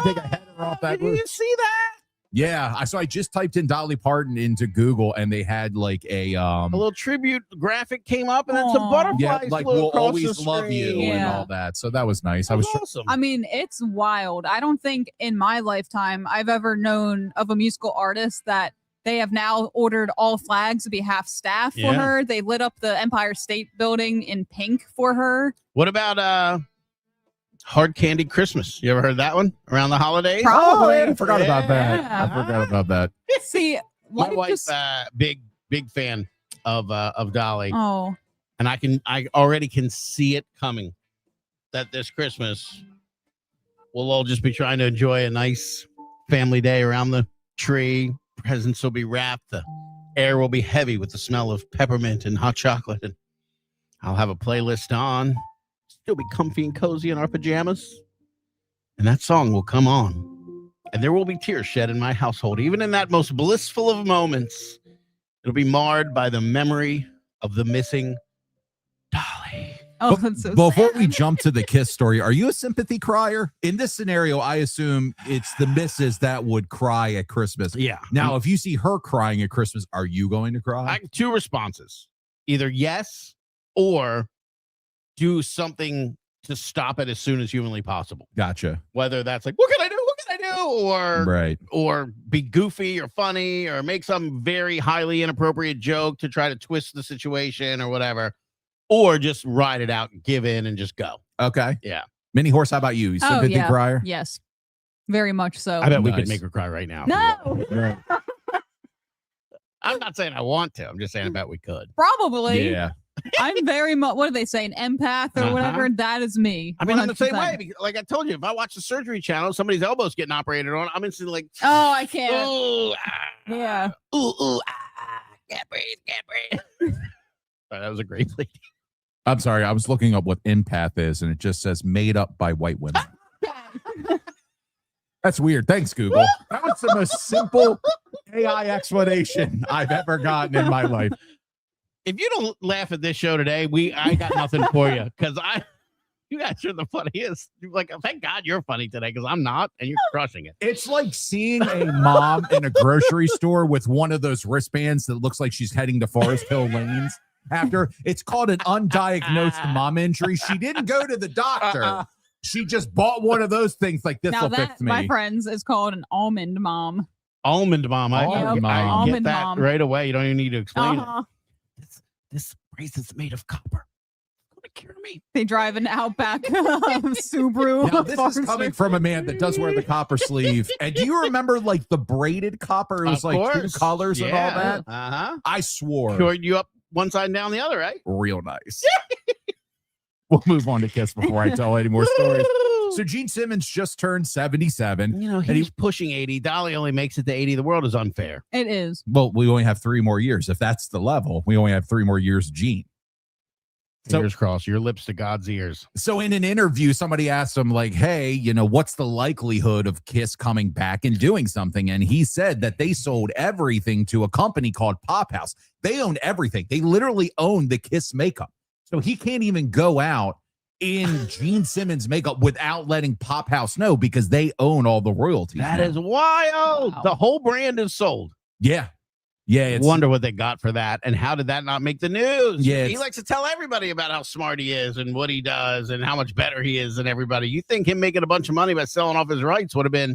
take a header off that Did roof. you see that? Yeah. So I just typed in Dolly Parton into Google, and they had like a A little tribute graphic came up, and then some Aw. butterflies yeah, like flew we'll across the always love you screen. and Yeah. all that. So that was nice. That was awesome. I mean, it's wild. I don't think in my lifetime I've ever known of a musical artist that they have now ordered all flags to be half staff for Yeah. her. They lit up the Empire State Building in pink for her. What about Hard Candy Christmas? You ever heard that one around the holidays? Probably. Oh, yeah, I forgot about that. Yeah. I forgot about that. See, My life wife's just big fan of Dolly, oh, and I already can see it coming. That this Christmas we'll all just be trying to enjoy a nice family day around the tree. Presents will be wrapped. The air will be heavy with the smell of peppermint and hot chocolate. And I'll have a playlist on. Still be comfy and cozy in our pajamas. And that song will come on. And there will be tears shed in my household. Even in that most blissful of moments, it'll be marred by the memory of the missing Dolly. oh, that's so Before sad. we jump to the Kiss story, are you a sympathy crier? In this scenario, I assume it's the missus that would cry at Christmas. Yeah. Now, if you see her crying at Christmas, are you going to cry? I have two responses. Either yes or do something to stop it as soon as humanly possible. Gotcha. Whether that's like, what can I do? What can I do? Or Right. or be goofy or funny or make some very highly inappropriate joke to try to twist the situation or whatever, or just ride it out, give in, and just go. Okay. Yeah. Mini Horse, how about you? You still Oh, good yeah. big crier? Yes. Very much so. I bet we Nice. could make her cry right now. No, Right. I'm not saying I want to. I'm just saying I bet we could. probably. Yeah. I'm very much, what do they say, an empath or Uh-huh. whatever? That is me. I mean, I'm the same 100%. way. Because, like I told you, if I watch the Surgery Channel, somebody's elbow's getting operated on, I'm instantly like, Oh, I can't. ooh, Yeah. ooh, can't breathe. That was a great lady. I'm sorry. I was looking up what empath is, and it just says made up by white women. That's weird. Thanks, Google. That was the most simple AI explanation I've ever gotten in my life. If you don't laugh at this show today, I got nothing for you because you guys are the funniest. Like, thank God you're funny today because I'm not, and you're crushing it. It's like seeing a mom in a grocery store with one of those wristbands that looks like she's heading to Forest Hill Lanes. After it's called an undiagnosed mom injury. She didn't go to the doctor. She just bought one of those things like this Now will that, fix me. my friends, is called an almond mom. Almond mom. Almond mom. I get Almond that mom. right away. You don't even need to explain Uh-huh. it. This bracelet's made of copper. What a cure me. They drive an Outback Subaru. Now, this is Forester. coming from a man that does wear the copper sleeve. And do you remember like the braided copper? It was Of like course. two colors and all that. Uh-huh. I swore. Cured you up one side and down the other, right? Real nice. We'll move on to Kiss before I tell any more stories. So Gene Simmons just turned 77. You know, And he's pushing 80. Dolly only makes it to 80. The world is unfair. It is. Well, we only have 3 more years. If that's the level, we only have 3 more years of Gene. So- Fingers crossed. Your lips to God's ears. So in an interview, somebody asked him, like, hey, you know, what's the likelihood of Kiss coming back and doing something? And he said that they sold everything to a company called Pop House. They own everything. They literally own the Kiss makeup. So he can't even go out in Gene Simmons makeup without letting Pop House know because they own all the royalties. That now. is wild. Wow. The whole brand is sold. Yeah. Yeah. It's, Wonder what they got for that. And how did that not make the news? Yeah, He it's- likes to tell everybody about how smart he is and what he does and how much better he is than everybody. You think him making a bunch of money by selling off his rights would have been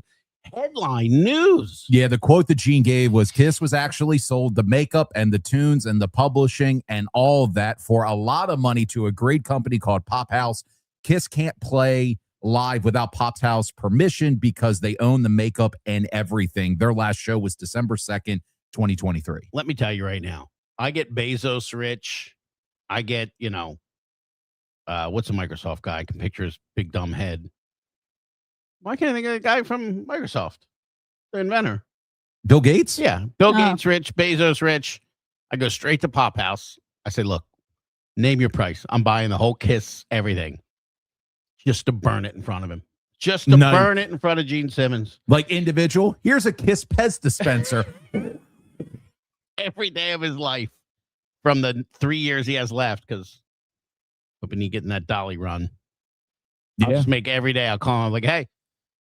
headline news. Yeah, the quote that Gene gave was Kiss was actually sold the makeup and the tunes and the publishing and all of that for a lot of money to a great company called Pop House. Kiss can't play live without Pop House permission because they own the makeup and everything. Their last show was December 2nd, 2023. Let me tell you right now, I get Bezos rich. I get, what's a Microsoft guy? I can picture his big dumb head. Why can't I think of the guy from Microsoft? The inventor. Bill Gates? Yeah. Bill Oh. Gates rich, Bezos rich. I go straight to Pop House. I say, look, name your price. I'm buying the whole Kiss, everything. Just to burn it in front of him. Just to Nice. burn it in front of Gene Simmons. Like individual. Here's a Kiss Pez dispenser. Every day of his life from the 3 years he has left, because hoping he getting that Dolly run. I'll Yeah. just make every day. I'll call him like, hey,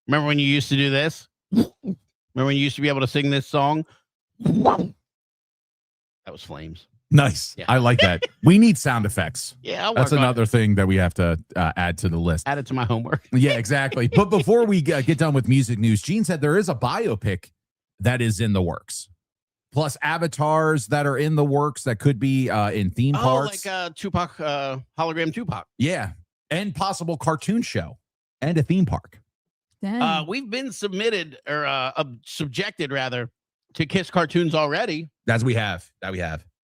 remember when you used to do this? Remember when you used to be able to sing this song? That was Flames. Nice. Yeah. I like that. We need sound effects. Yeah, I'll That's work on another thing that we have to add to the list. it. Add it to my homework. Yeah, exactly. But before we get done with music news, Gene said there is a biopic that is in the works. Plus avatars that are in the works that could be in theme parks. Like Tupac, hologram Tupac. Yeah. And possible cartoon show and a theme park. Dang. We've been submitted or subjected rather to Kiss cartoons already, That we have.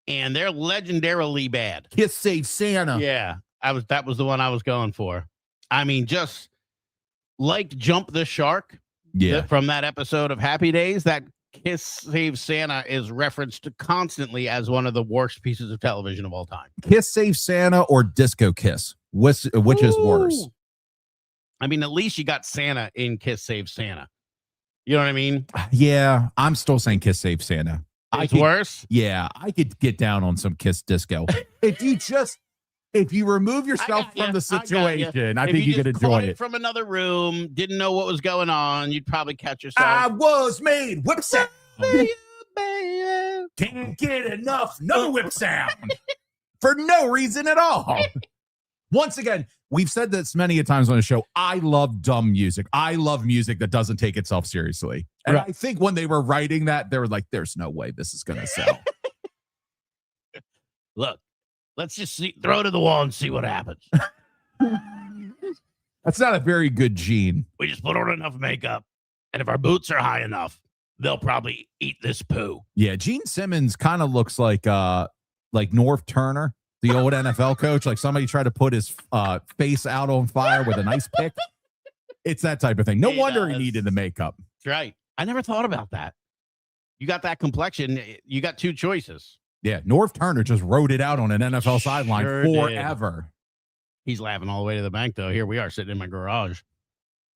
and they're legendarily bad. Kiss Save Santa. Yeah, that was the one I was going for. I mean, just like Jump the Shark Yeah. from that episode of Happy Days, that Kiss Save Santa is referenced constantly as one of the worst pieces of television of all time. Kiss Save Santa or Disco Kiss? Which is worse? Ooh. I mean, at least you got Santa in Kiss Save Santa. You know what I mean? Yeah, I'm still saying Kiss Save Santa. It's worse. Yeah, I could get down on some Kiss disco. if you remove yourself got ya. from the I got situation, I If think you just could caught enjoy it. from another room, didn't know what was going on, you'd probably catch yourself. I was made whip sound. Baby. Can't get enough no whip sound for no reason at all. Once again, we've said this many a times on the show. I love dumb music. I love music that doesn't take itself seriously. And Right. I think when they were writing that, they were like, there's no way this is going to sell. Look, let's just throw it to the wall and see what happens. That's not a very good gene. We just put on enough makeup, and if our boots are high enough, they'll probably eat this poo. Yeah, Gene Simmons kind of looks like North Turner, the old NFL coach. Like somebody tried to put his face out on fire with an ice pick. It's that type of thing. No wonder he needed the makeup. That's right. I never thought about that. You got that complexion. You got two choices. Yeah, North Turner just wrote it out on an NFL sideline forever. He's laughing all the way to the bank, though. Here we are sitting in my garage.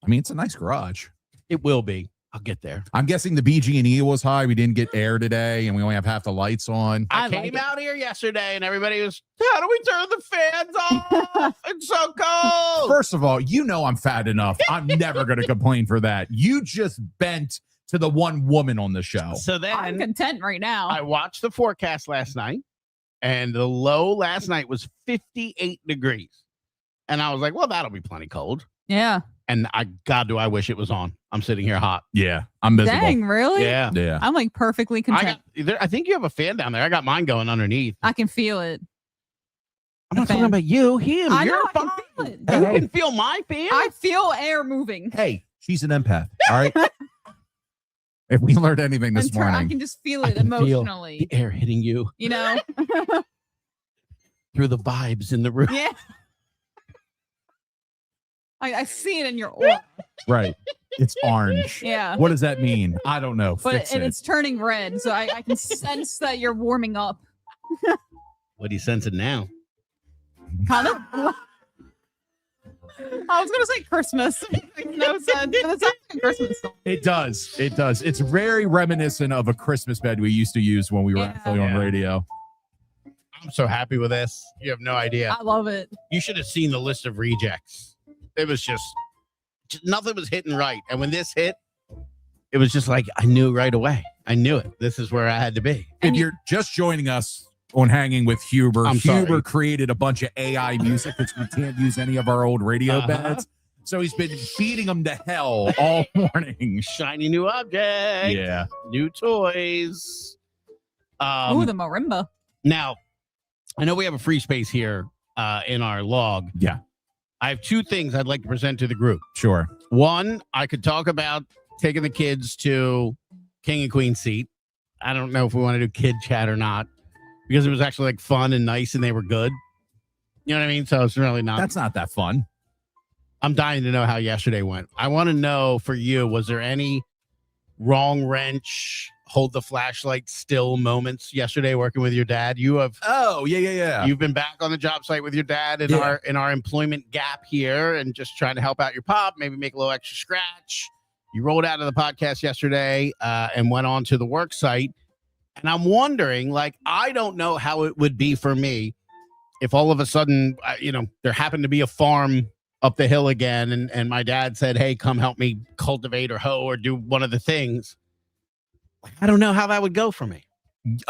I mean, it's a nice garage. It will be. I'll get there. I'm guessing the BG&E was high. We didn't get air today, and we only have half the lights on. I came out here yesterday, and everybody was, how do we turn the fans off? It's so cold. First of all, you know I'm fat enough. I'm never going to complain for that. You just bent to the one woman on the show. So then I'm content right now. I watched the forecast last night, and the low last night was 58 degrees. And I was like, well, that'll be plenty cold. Yeah. And God, do I wish it was on. I'm sitting here hot. Yeah, I'm miserable. Dang, really? Yeah. I'm like perfectly content. I think you have a fan down there. I got mine going underneath. I can feel it. I'm not talking about you, him. I You're know, I fine. can feel it. You can feel my fan. I feel air moving. Hey, she's an empath. All right. If we learned anything this I morning, can just feel I it can feel emotionally. the air hitting you You know? through the vibes in the room. Yeah. I see it in your aura. right? It's orange. Yeah. What does that mean? I don't know. But Fix it. it's turning red, so I can sense that you're warming up. What are you sensing now? Kind of. I was gonna say Christmas. Makes no sense. But it's actually a Christmas song. It does. It does. It's very reminiscent of a Christmas bed we used to use when we were actually on radio. I'm so happy with this. You have no idea. I love it. You should have seen the list of rejects. It was just nothing was hitting right. And when this hit, it was just like, I knew right away. I knew it. This is where I had to be. If you're just joining us on Hanging with Huber, I'm Huber sorry. created a bunch of AI music because we can't use any of our old radio beds. So he's been feeding them to hell all morning. Shiny new object. Yeah. New toys. Ooh, the marimba. Now, I know we have a free space here in our log. Yeah. I have two things I'd like to present to the group. Sure. One, I could talk about taking the kids to King and Queen seat. I don't know if we want to do kid chat or not because it was actually like fun and nice and they were good. You know what I mean? So it's really not. That's not that fun. I'm dying to know how yesterday went. I want to know for you, was there any wrong wrench, hold the flashlight still moments yesterday working with your dad? You have Oh, yeah. you've been back on the job site with your dad in Yeah. our employment gap here and just trying to help out your pop, maybe make a little extra scratch. You rolled out of the podcast yesterday and went on to the work site. And I'm wondering, like, I don't know how it would be for me if all of a sudden, there happened to be a farm up the hill again. And my dad said, hey, come help me cultivate or hoe or do one of the things. I don't know how that would go for me.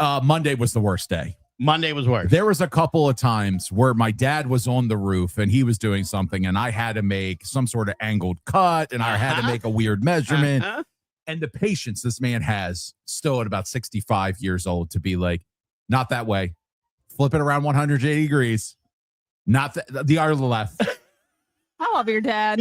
Monday was the worst day. Monday was worse. There was a couple of times where my dad was on the roof and he was doing something and I had to make some sort of angled cut and I had to make a weird measurement. And the patience this man has still at about 65 years old to be like, not that way. Flip it around 180 degrees. Not the other left. I love your dad.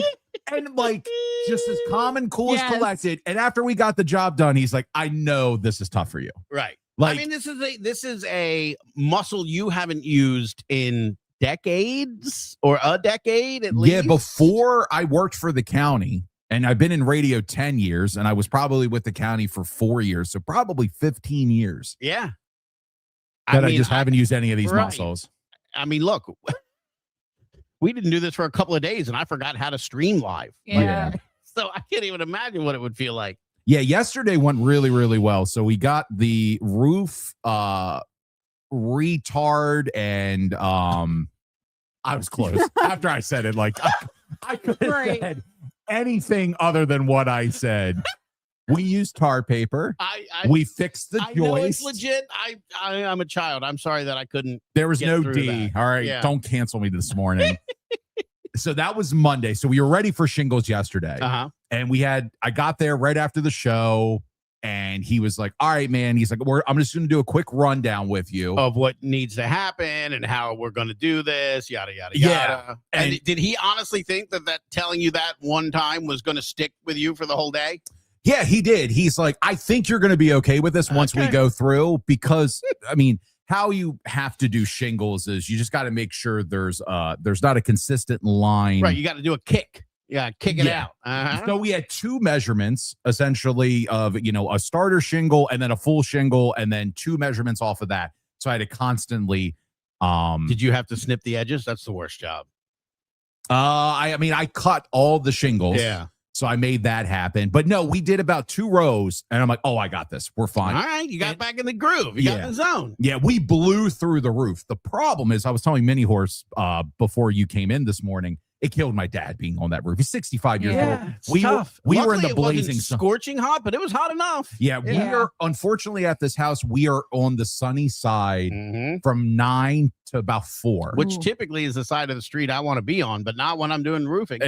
And like just as calm and cool Yes. as collected. And after we got the job done, he's like, I know this is tough for you. Right. Like, I mean, this is a muscle you haven't used in decades or a decade at least. yeah, before I worked for the county, and I've been in radio 10 years, and I was probably with the county for 4 years, so probably 15 years Yeah. that I just haven't used any of these right. muscles. I mean, look, we didn't do this for a couple of days and I forgot how to stream live. Yeah. So I can't even imagine what it would feel like. Yeah, yesterday went really, really well. So we got the roof retard and I was close. After I said it, like I could have Right. said anything other than what I said. We used tar paper. We fixed the I know it's joist. legit. I'm a child. I'm sorry that I couldn't. There was get no through D. that. All right. Yeah. Don't cancel me this morning. So that was Monday. So we were ready for shingles yesterday. Uh-huh. And I got there right after the show. And he was like, all right, man. He's like, I'm just going to do a quick rundown with you. Of what needs to happen and how we're going to do this, yada, yada, Yeah. yada. And did he honestly think that telling you that one time was going to stick with you for the whole day? Yeah, he did. He's like, I think you're going to be okay with this once we go through, because, I mean, how you have to do shingles is you just got to make sure there's not a consistent line. Right. You got to do a kick. Yeah, kick it out. Uh-huh. So we had 2 measurements, essentially, of, a starter shingle and then a full shingle, and then 2 measurements off of that. So I had to constantly. Did you have to snip the edges? That's the worst job. I cut all the shingles. Yeah. So I made that happen. But no, we did about 2 rows, and I'm like, oh, I got this. We're fine. All right. You got back in the groove. You got in the zone. Yeah, we blew through the roof. The problem is, I was telling Mini Horse before you came in this morning, it killed my dad being on that roof. He's 65 years old. We were in the blazing sun. Scorching hot, but it was hot enough. Yeah, we are, unfortunately, at this house, we are on the sunny side from 9 to about 4. Which typically is the side of the street I want to be on, but not when I'm doing roofing.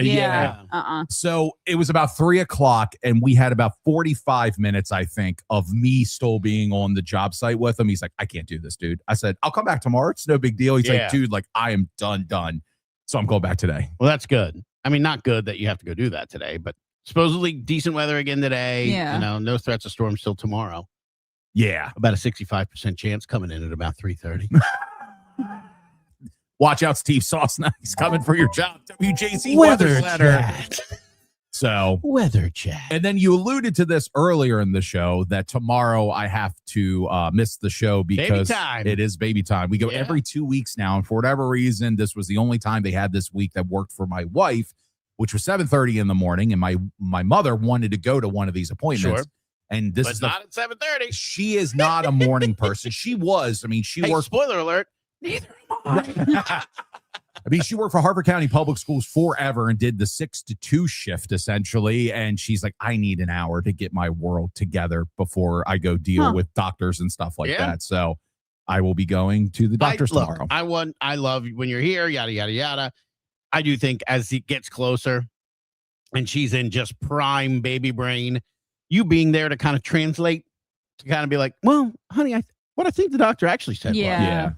So it was about 3 o'clock, and we had about 45 minutes, I think, of me still being on the job site with him. He's like, I can't do this, dude. I said, I'll come back tomorrow. It's no big deal. He's like, dude, like, I am done. So I'm going back today. Well, that's good. I mean, not good that you have to go do that today, but supposedly decent weather again today. Yeah. No threats of storms till tomorrow. Yeah. About a 65% chance coming in at about 3:30. Watch out, Steve Sauce. He's coming for your job. WJC Weather Center. chat. So Weather chat. And then you alluded to this earlier in the show that tomorrow I have to miss the show because it is baby time. We go every 2 weeks now. And for whatever reason, this was the only time they had this week that worked for my wife, which was 7:30 in the morning. And my mother wanted to go to one of these appointments. Sure. And this is not at 7:30. She is not a morning person. She was. I mean, she worked. Spoiler alert. Neither am I. I mean, she worked for Harford County Public Schools forever and did the 6 to 2 shift, essentially. And she's like, I need an hour to get my world together before I go deal with doctors and stuff like that. So I will be going to the doctors tomorrow. I love when you're here, yada, yada, yada. I do think as it gets closer and she's in just prime baby brain, you being there to kind of translate, to kind of be like, well, honey, what I think the doctor actually said was. Yeah.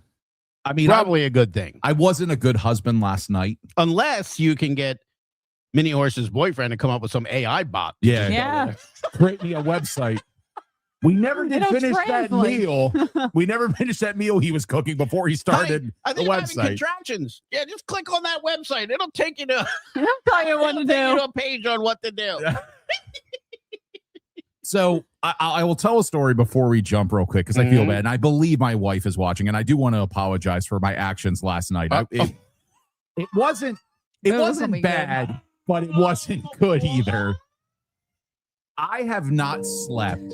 I mean, probably a good thing. I wasn't a good husband last night. Unless you can get Mini Horse's boyfriend to come up with some AI bot. Yeah. Create me a website. We never did finish that meal. We never finished that meal he was cooking before he started I think the I'm website. having contractions. Yeah, just click on that website. It'll take you to, I'll tell you what to do. a page on what to do. So I will tell a story before we jump real quick because I feel bad. And I believe my wife is watching, and I do want to apologize for my actions last night. It wasn't bad, but it wasn't good either. I have not slept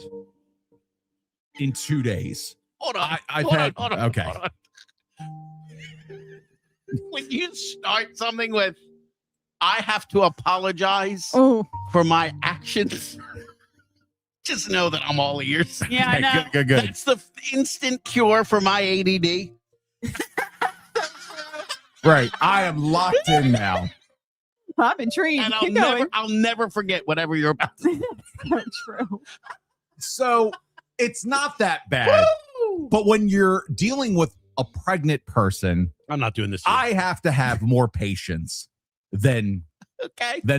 in 2 days. Hold on. Hold on. Okay. Hold on. When you start something with, I have to apologize for my actions. Just know that I'm all ears. Yeah, I know. Good. That's the instant cure for my ADD. Right. I am locked in now. I'm intrigued. And I'll never forget whatever you're about to say. True. So it's not that bad. But when you're dealing with a pregnant person, I'm not doing this. I have to have more patience than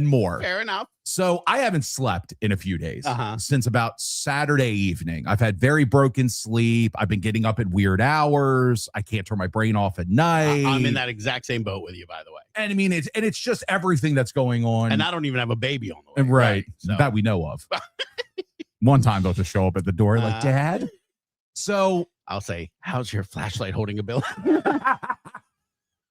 more. Fair enough. So I haven't slept in a few days since about Saturday evening. I've had very broken sleep. I've been getting up at weird hours. I can't turn my brain off at night. I'm in that exact same boat with you, by the way. And I mean, it's just everything that's going on. And I don't even have a baby on the way. Right. So. That we know of. One time they'll just show up at the door like, Dad. So I'll say, how's your flashlight holding a bill?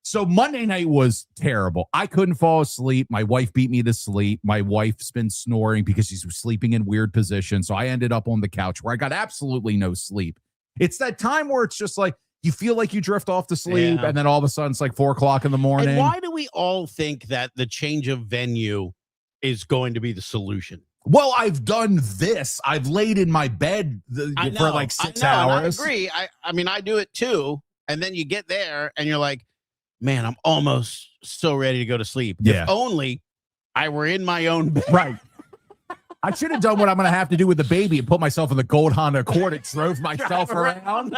So Monday night was terrible. I couldn't fall asleep. My wife beat me to sleep. My wife's been snoring because she's sleeping in weird positions. So I ended up on the couch where I got absolutely no sleep. It's that time where it's just like you feel like you drift off to sleep and then all of a sudden it's like 4 o'clock in the morning. And why do we all think that the change of venue is going to be the solution? Well, I've done this. I've laid in my bed for like 6 hours. I agree. I mean, I do it too. And then you get there and you're like, man, I'm almost so ready to go to sleep. Yeah. If only I were in my own bed. Right. I should have done what I'm going to have to do with the baby and put myself in the gold Honda Accord. It drove myself around.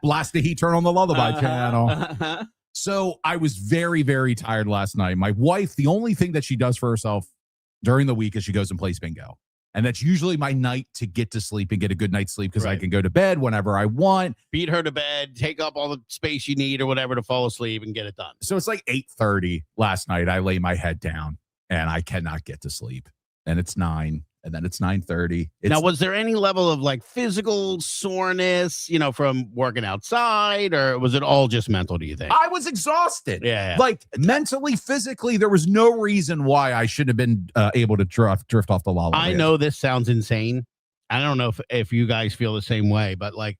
Blast the heat, turn on the Lullaby channel. So I was very, very tired last night. My wife, the only thing that she does for herself during the week is she goes and plays bingo. And that's usually my night to get to sleep and get a good night's sleep because I can go to bed whenever I want. Beat her to bed, take up all the space you need or whatever to fall asleep and get it done. So it's like 8:30 last night. I lay my head down and I cannot get to sleep. And it's 9, and then it's 9:30. Now, was there any level of like physical soreness, from working outside, or was it all just mental, do you think? I was exhausted. Yeah. Like mentally, physically, there was no reason why I should have been able to drift off the lullaby. I know this sounds insane. I don't know if you guys feel the same way, but like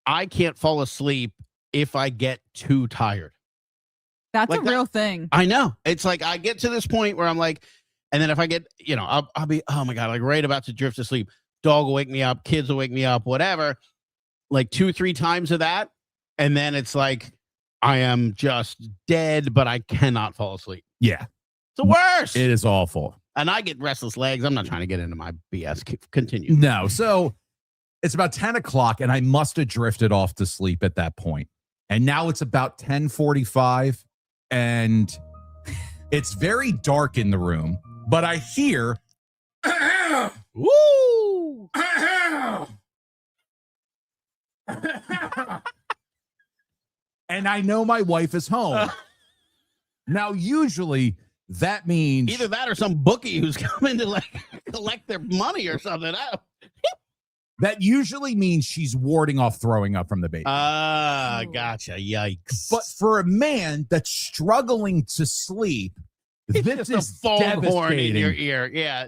I can't fall asleep if I get too tired. That's Like a real thing. I know. It's like I get to this point where I'm like, and then if I get, I'll be, oh my God, like right about to drift to sleep. Dog will wake me up, kids will wake me up, whatever. Like 2-3 times of that. And then it's like, I am just dead, but I cannot fall asleep. Yeah. It's the worst. It is awful. And I get restless legs. I'm not trying to get into my BS. Continue. No. So it's about 10 o'clock, and I must have drifted off to sleep at that point. And now it's about 10:45, and it's very dark in the room. But I hear, Woo! and I know my wife is home. Now, usually that means Either that or some bookie who's coming to like collect their money or something. that usually means she's warding off throwing up from the baby. Gotcha. Yikes. But for a man that's struggling to sleep, this Just is a foghorn in your devastating. ear. Yeah.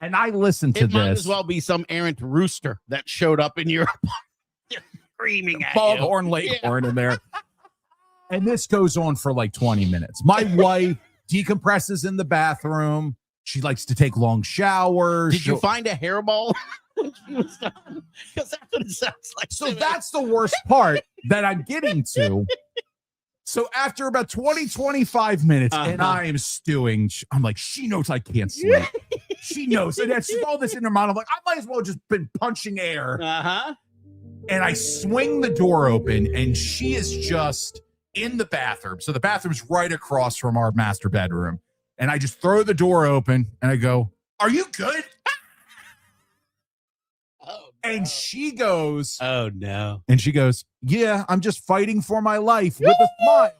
And I listened to It might this. as well be some errant rooster that showed up in your apartment screaming at you. Foghorn Leghorn in there. And this goes on for like 20 minutes. My wife decompresses in the bathroom. She likes to take long showers. Did you find a hairball when she was done? Because that's what it sounds like. So to me. that's the worst part that I'm getting to. So after about 25 minutes, and I am stewing, I'm like, she knows I can't sleep. She knows. And then she's all this in her mind. I'm like, I might as well just been punching air. And I swing the door open, and she is just in the bathroom. So the bathroom's right across from our master bedroom. And I just throw the door open, and I go, "Are you good?" Oh, And she goes, oh, no. "Yeah, I'm just fighting for my life," with a smile.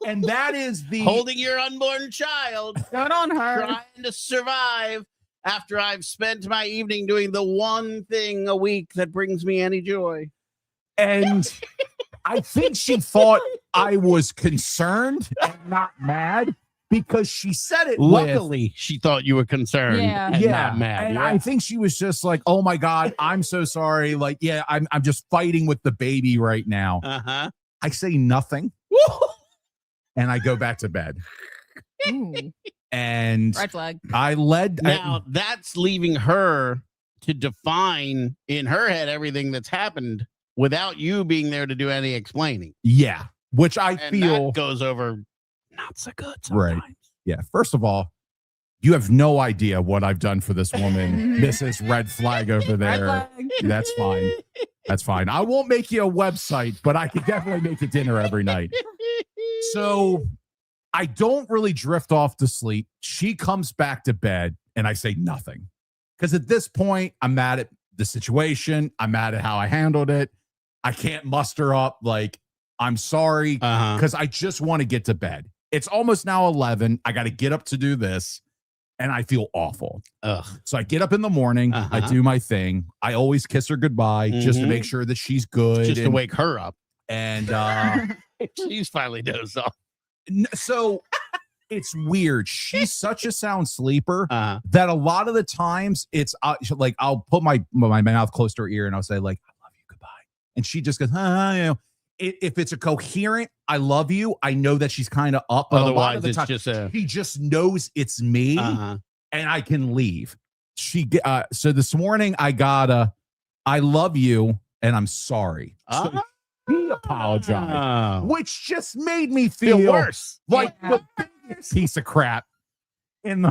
And that is the Holding your unborn child, Good on her. trying to survive after I've spent my evening doing the one thing a week that brings me any joy. and I think she thought I was concerned and not mad because she said it with, Luckily, she thought you were concerned Yeah. and yeah, not mad. and Yeah. I think she was just like, "Oh my God, I'm so sorry." Like, yeah, I'm just fighting with the baby right now. Uh-huh. I say nothing, and I go back to bed. Ooh, And red flag. I led. Now, that's leaving her to define in her head everything that's happened without you being there to do any explaining. Yeah, which I And feel that goes over not so good Right. sometimes. Yeah. First of all, you have no idea what I've done for this woman, Mrs. Red Flag over Red there. flag. That's fine. That's fine. I won't make you a website, but I can definitely make you dinner every night. So I don't really drift off to sleep. She comes back to bed and I say nothing. Because at this point, I'm mad at the situation. I'm mad at how I handled it. I can't muster up like, I'm sorry, Uh-huh. because I just want to get to bed. It's almost now 11. I got to get up to do this. And I feel awful. Ugh. So I get up in the morning. I Uh-huh. do my thing. I always kiss her goodbye just to Mhm. make sure that she's good. Just to and, wake her up. and She's finally dozed off. so it's weird. She's such a sound sleeper Uh-huh. that a lot of the times it's like I'll put my mouth close to her ear and I'll say like, "I love you, goodbye," and she just goes, you know. If it's a coherent "I love you," I know that she's kind of up. But a lot Otherwise, of the it's time, just a... she just knows it's me, Uh-huh. and I can leave. So this morning I got a "I love you" and "I'm sorry." So Uh-huh. He apologized, Oh. which just made me Feel feel worse. like Yeah. the biggest piece of crap. And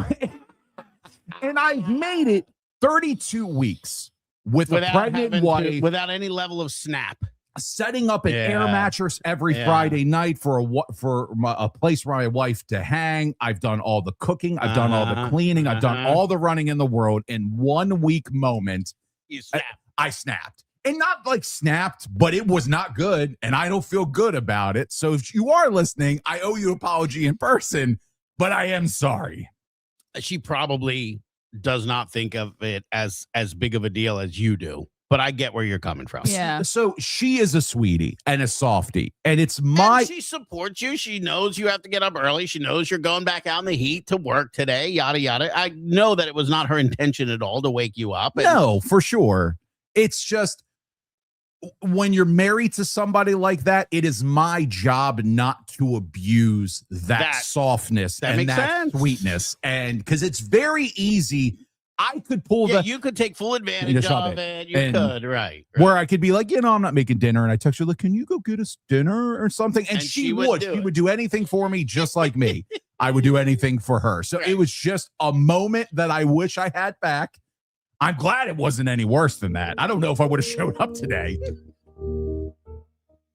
I've made it 32 weeks with a pregnant wife, without any level of snap. setting up an Yeah. air mattress every Yeah. Friday night for a place for my wife to hang. I've done all the cooking. I've done all the Uh-huh. cleaning. I've done Uh-huh. all the running in the world. In 1 week moment, You snap. I snapped. And not like snapped, but it was not good. And I don't feel good about it. So if you are listening, I owe you an apology in person, but I am sorry. She probably does not think of it as big of a deal as you do, but I get where you're coming from. Yeah. So she is a sweetie and a softie. And it's my. And she supports you. She knows you have to get up early. She knows you're going back out in the heat to work today, yada, yada. I know that it was not her intention at all to wake you up. And No, for sure. It's just when you're married to somebody like that, it is my job not to abuse that softness that and makes that sense. sweetness. And because it's very easy, I could pull Yeah, the you could take full You advantage just saw of it. it. You And could, right. where I could be like, I'm not making dinner. And I text her, like, can you go get us dinner or something? And And she she would. would She do it. would do anything for me, just like me. I would do anything for her. So Right. it was just a moment that I wish I had back. I'm glad it wasn't any worse than that. I don't know if I would have showed up today.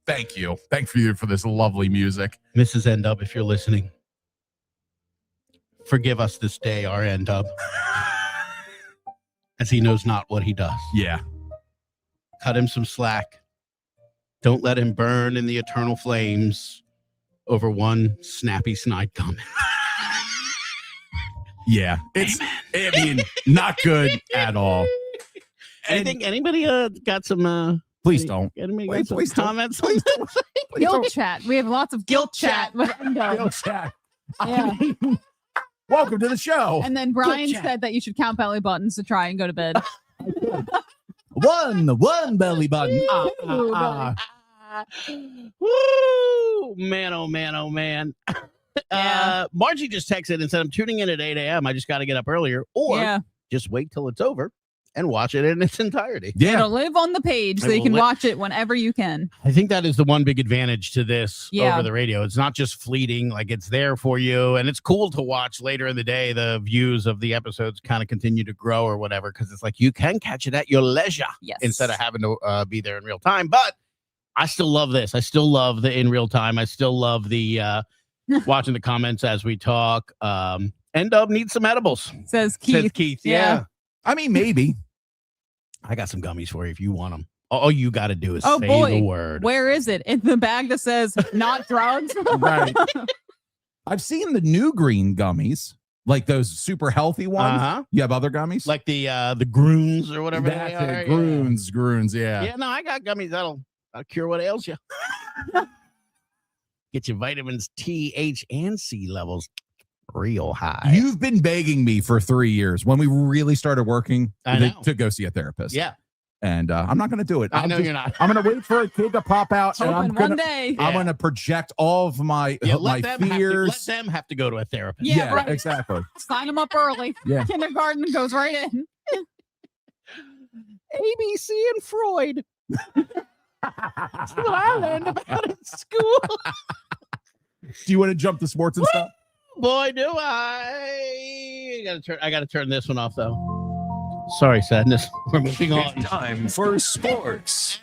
Thank you. Thank you for this lovely music. Mrs. End-Up, if you're listening, forgive us this day, our End-Up, as he knows not what he does. Yeah. Cut him some slack. Don't let him burn in the eternal flames over one snappy snide comment. Yeah. It's, I mean, not good at all. Anybody got some Please don't. anybody got Wait, some please don't. comments on Guilt chat. We have lots of guilt chat with Endo. Yo, chat. Yeah. I mean, welcome to the show. And then Brian chat. said that you should count belly buttons to try and go to bed. One belly button. Ooh, belly. Woo! Man, oh man, oh man. Yeah. Margie just texted and said, I'm tuning in at 8 a.m. I just got to get up earlier. Or Yeah. just wait till it's over and watch it in its entirety. Yeah. It'll live on the page so It you will can li- watch it whenever you can. I think that is the one big advantage to this Yeah. over the radio. It's not just fleeting, like it's there for you. And it's cool to watch later in the day. The views of the episodes kind of continue to grow or whatever, because it's like you can catch it at your leisure Yes. instead of having to be there in real time. But I still love this. I still love the in real time. I still love the watching the comments as we talk. End-Up needs some edibles. Says Keith. Says Keith. Yeah. Yeah. I mean, maybe. I got some gummies for you if you want them. All you got to do is Oh, say boy. the word. Where is it? In the bag that says not drugs? Right. I've seen the new green gummies, like those super healthy ones. Uh-huh. You have other gummies? Like the Groons or whatever That's they are. it. Groons, yeah. Yeah, no, I got gummies that'll cure what ails you. Get your vitamins T, H, and C levels real high. You've been begging me for 3 years when we really started working I know. to go see a therapist. Yeah, And I'm not going to do it. I know you're not. I'm going to wait for a kid to pop out, and I'm Hoping going one to day. I'm Yeah. going to project all of my Yeah, my let them fears. have to go to a therapist. Yeah, right. Exactly. Sign them up early. Yeah. Kindergarten goes right in. ABC and Freud. That's what I learned about in school. Do you want to jump to sports and stuff? Boy, do I. I gotta turn this one off though. Sorry, sadness. We're moving on. Time for sports.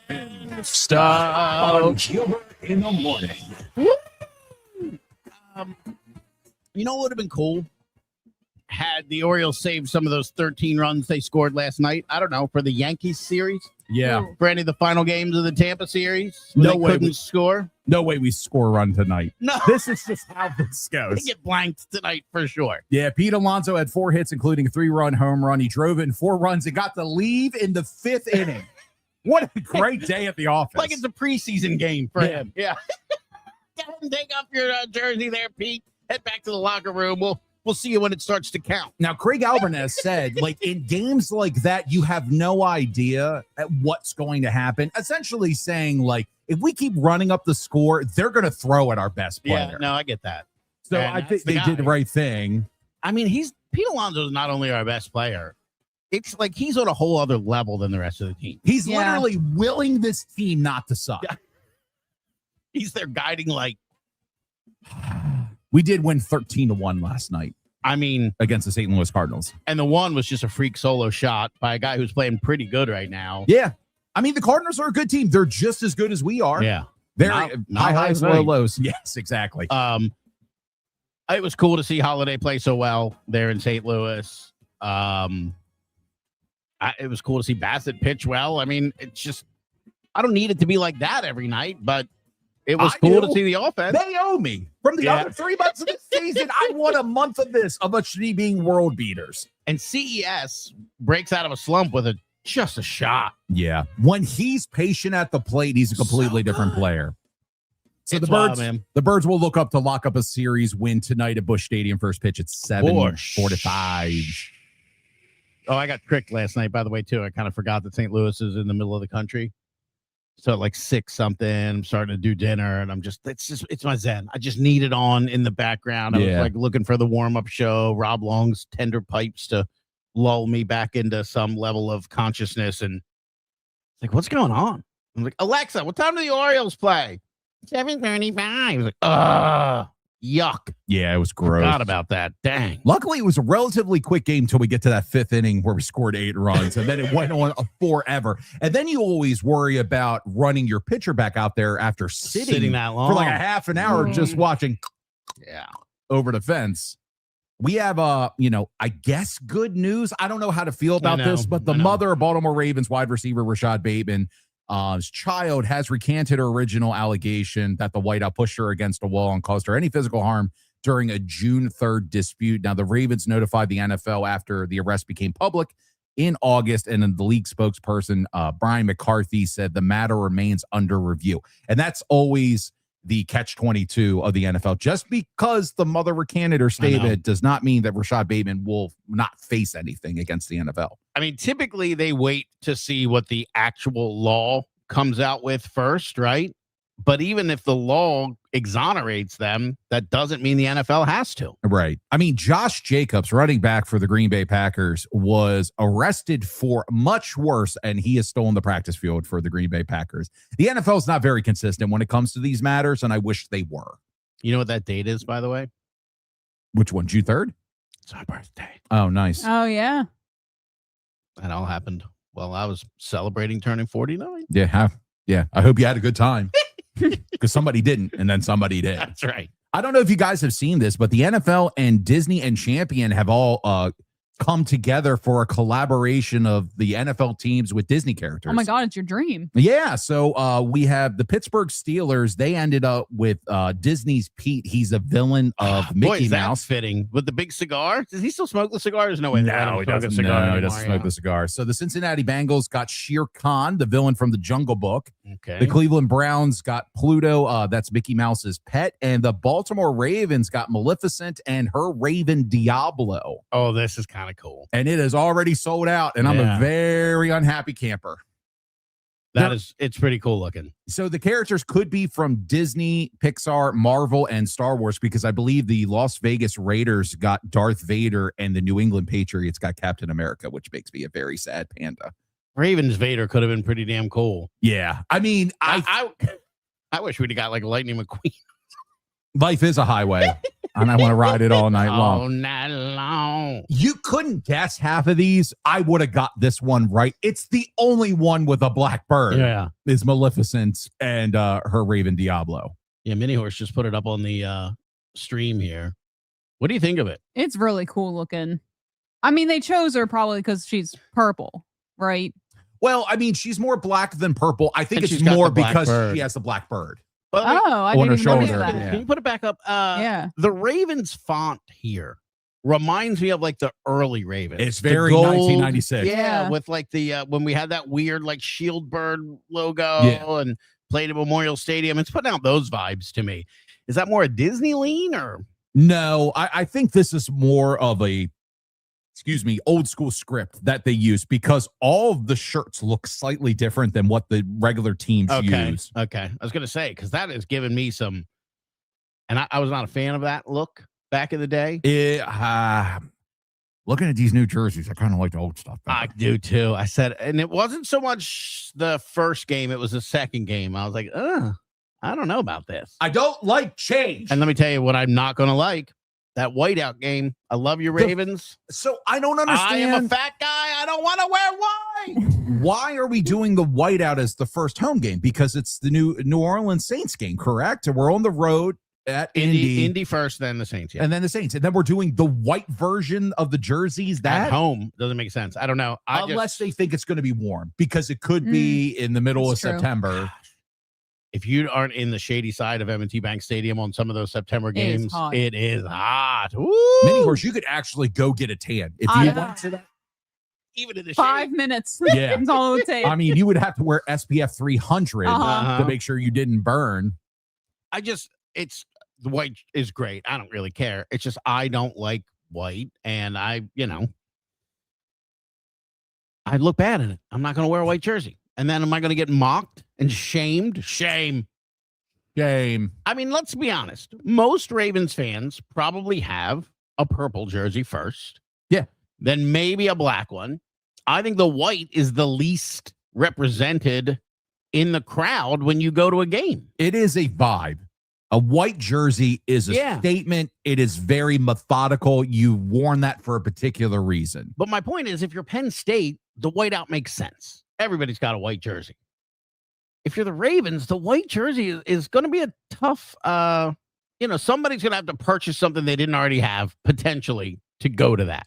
Stop on Humor in the Morning. You know what would have been cool? Had the Orioles saved some of those 13 runs they scored last night. I don't know, for the Yankees series, Yeah. Ooh. for any of the final games of the Tampa series. When No they way couldn't we- score. No way we score a run tonight. No, This is just how this they goes. get blanked tonight for sure. Yeah, Pete Alonso had 4 hits, including a 3-run home run. He drove in 4 runs and got the leave in the 5th inning. What a great day at the office. Like it's a preseason game for Yeah. him. Yeah. Go ahead and take off your jersey there, Pete. Head back to the locker room. We'll see you when it starts to count. Now, Craig Albanez said, like, in games like that, you have no idea at what's going to happen. Essentially saying, like, if we keep running up the score, they're going to throw at our best player. Yeah, no, I get that. So and I that's think the they did the guy. right thing. I mean, Pete Alonso is not only our best player, it's like he's on a whole other level than the rest of the team. He's Yeah. literally willing this team not to suck. He's their guiding light. We did win 13-1 last night I mean, against the St. Louis Cardinals. and the one was just a freak solo shot by a guy who's playing pretty good right now. Yeah. I mean, the Cardinals are a good team. They're just as good as we are. Yeah. Very Not high highs, high low thing. lows. Yes, exactly. It was cool to see Holiday play so well there in St. Louis. It was cool to see Bassett pitch well. I mean, it's just, I don't need it to be like that every night, but it was cool to see the offense. They owe me. From the other 3 months of the season, I want a month of this, of us being world beaters. And CES breaks out of a slump with just a shot. Yeah. When he's patient at the plate, he's a completely different player. So It's the wild, Birds, man. the Birds will look up a series win tonight at Busch Stadium. First pitch at 7:45. Oh, I got tricked last night, by the way, too. I kind of forgot that St. Louis is in the middle of the country. So at like 6 something, I'm starting to do dinner, and it's my zen. I just need it on in the background. I was like looking for the warm-up show, Rob Long's Tender Pipes to lull me back into some level of consciousness. And it's like, what's going on? I'm like, Alexa, what time do the Orioles play? 7:35. Like, yuck. Yeah, it was gross. Forgot about that. Dang. Luckily, it was a relatively quick game until we get to that 5th inning where we scored 8 runs, and then it went on forever. And then you always worry about running your pitcher back out there after sitting that long for like a half an hour just watching over the fence. We have, I guess good news. I don't know how to feel about this, but the mother of Baltimore Ravens wide receiver Rashad Bateman, his child has recanted her original allegation that the whiteout pushed her against a wall and caused her any physical harm during a June 3rd dispute. Now, the Ravens notified the NFL after the arrest became public in August, and then the league spokesperson, Brian McCarthy, said the matter remains under review. And that's always the catch-22 of the NFL. Just because the mother recanted her statement does not mean that Rashad Bateman will not face anything against the NFL. I mean, typically they wait to see what the actual law comes out with first, right? But even if the law exonerates them, that doesn't mean the NFL has to. Right. I mean, Josh Jacobs, running back for the Green Bay Packers, was arrested for much worse, and he has stolen the practice field for the Green Bay Packers. The NFL is not very consistent when it comes to these matters, and I wish they were. You know what that date is, by the way? Which one? June 3rd? It's my birthday. Oh, nice. Oh, yeah. That all happened while I was celebrating turning 49. Yeah. I hope you had a good time. Because somebody didn't, and then somebody did. That's right. I don't know if you guys have seen this, but the NFL and Disney and Champion have all come together for a collaboration of the NFL teams with Disney characters. Oh my God, it's your dream. Yeah. So we have the Pittsburgh Steelers. They ended up with Disney's Pete. He's a villain of Mickey Mouse. Fitting with the big cigar. Does he still smoke the cigar? There's no way. No, he doesn't. He doesn't smoke the cigar. So the Cincinnati Bengals got Shere Khan, the villain from the Jungle Book. Okay. The Cleveland Browns got Pluto. That's Mickey Mouse's pet. And the Baltimore Ravens got Maleficent and her Raven Diablo. Oh, this is kind of cool. And it is already sold out. And I'm a very unhappy camper. It's pretty cool looking. So the characters could be from Disney, Pixar, Marvel, and Star Wars, because I believe the Las Vegas Raiders got Darth Vader and the New England Patriots got Captain America, which makes me a very sad panda. Ravens Vader could have been pretty damn cool. Yeah. I mean, I wish we'd have got like Lightning McQueen. Life is a highway, and I want to ride it all night long. All night long. You couldn't guess half of these. I would have got this one right. It's the only one with a black bird. Yeah. Is Maleficent and her Raven Diablo. Yeah, Mini Horse just put it up on the stream here. What do you think of it? It's really cool looking. I mean, they chose her probably because she's purple, right? Well, I mean, she's more black than purple. I think And it's she's got more the black because bird. she has the black bird. But I on her didn't even notice shoulder, that. yeah. Can you put it back up? Yeah. The Ravens font here reminds me of like the early Ravens. It's The very gold- 1996. Yeah, with like the when we had that weird like shield bird logo and played at Memorial Stadium. It's putting out those vibes to me. Is that more a Disney lean or? No, I think this is more of a, old school script that they use, because all of the shirts look slightly different than what the regular teams use. Okay. I was going to say, because that has given me some, and I was not a fan of that look back in the day. Looking at these new jerseys, I kind of like the old stuff better. I do too. I said, and it wasn't so much the first game, it was the second game. I was like, I don't know about this. I don't like change. And let me tell you what I'm not going to like. That whiteout game. I love you, Ravens. So I don't I am a understand. fat guy. I don't want to wear white. Why are we doing the whiteout as the first home game? Because it's the New Orleans Saints game, correct? And we're on the road at Indy first, then the Saints. Yeah. and then the Saints. And then we're doing the white version of the jerseys. At That home doesn't make sense. I don't know. unless they think it's going to be warm, because it could be in the middle of That's true. September. If you aren't in the shady side of M&T Bank Stadium on some of those September It is games, hot. it is hot. Mini Woo! Horse, you could actually go get a tan if I you know. want to. Even in the 5 shade. minutes. Yeah. That's all it would take. I mean, you would have to wear SPF 300 Uh-huh. to make sure you didn't burn. It's the white is great. I don't really care. It's just I don't like white, and I look bad in it. I'm not going to wear a white jersey, and then am I going to get mocked and shamed? Shame. Game. I mean, let's be honest. Most Ravens fans probably have a purple jersey first. Yeah. Then maybe a black one. I think the white is the least represented in the crowd when you go to a game. It is a vibe. A white jersey is a Yeah. statement. It is very methodical. You worn that for a particular reason. But my point is, if you're Penn State, the whiteout makes sense. Everybody's got a white jersey. If you're the Ravens, the white jersey is going to be a tough, somebody's going to have to purchase something they didn't already have potentially to go to that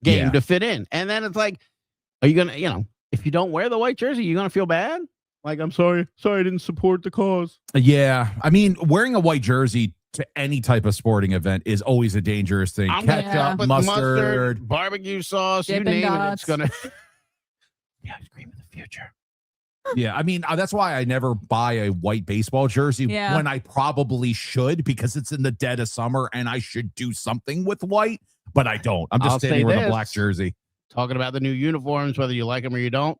game Yeah. to fit in. And then it's like, are you going to, if you don't wear the white jersey, you're going to feel bad? Like, I'm sorry I didn't support the cause. Yeah. I mean, wearing a white jersey to any type of sporting event is always a dangerous thing. I'm gonna Ketchup, put mustard. barbecue sauce, you Dippin' name it. Dots. It's going to. The ice cream of the future. Yeah. I mean, that's why I never buy a white baseball jersey Yeah. when I probably should, because it's in the dead of summer and I should do something with white, but I don't. I'm just I'll standing say with a this. black jersey. Talking about the new uniforms, whether you like them or you don't.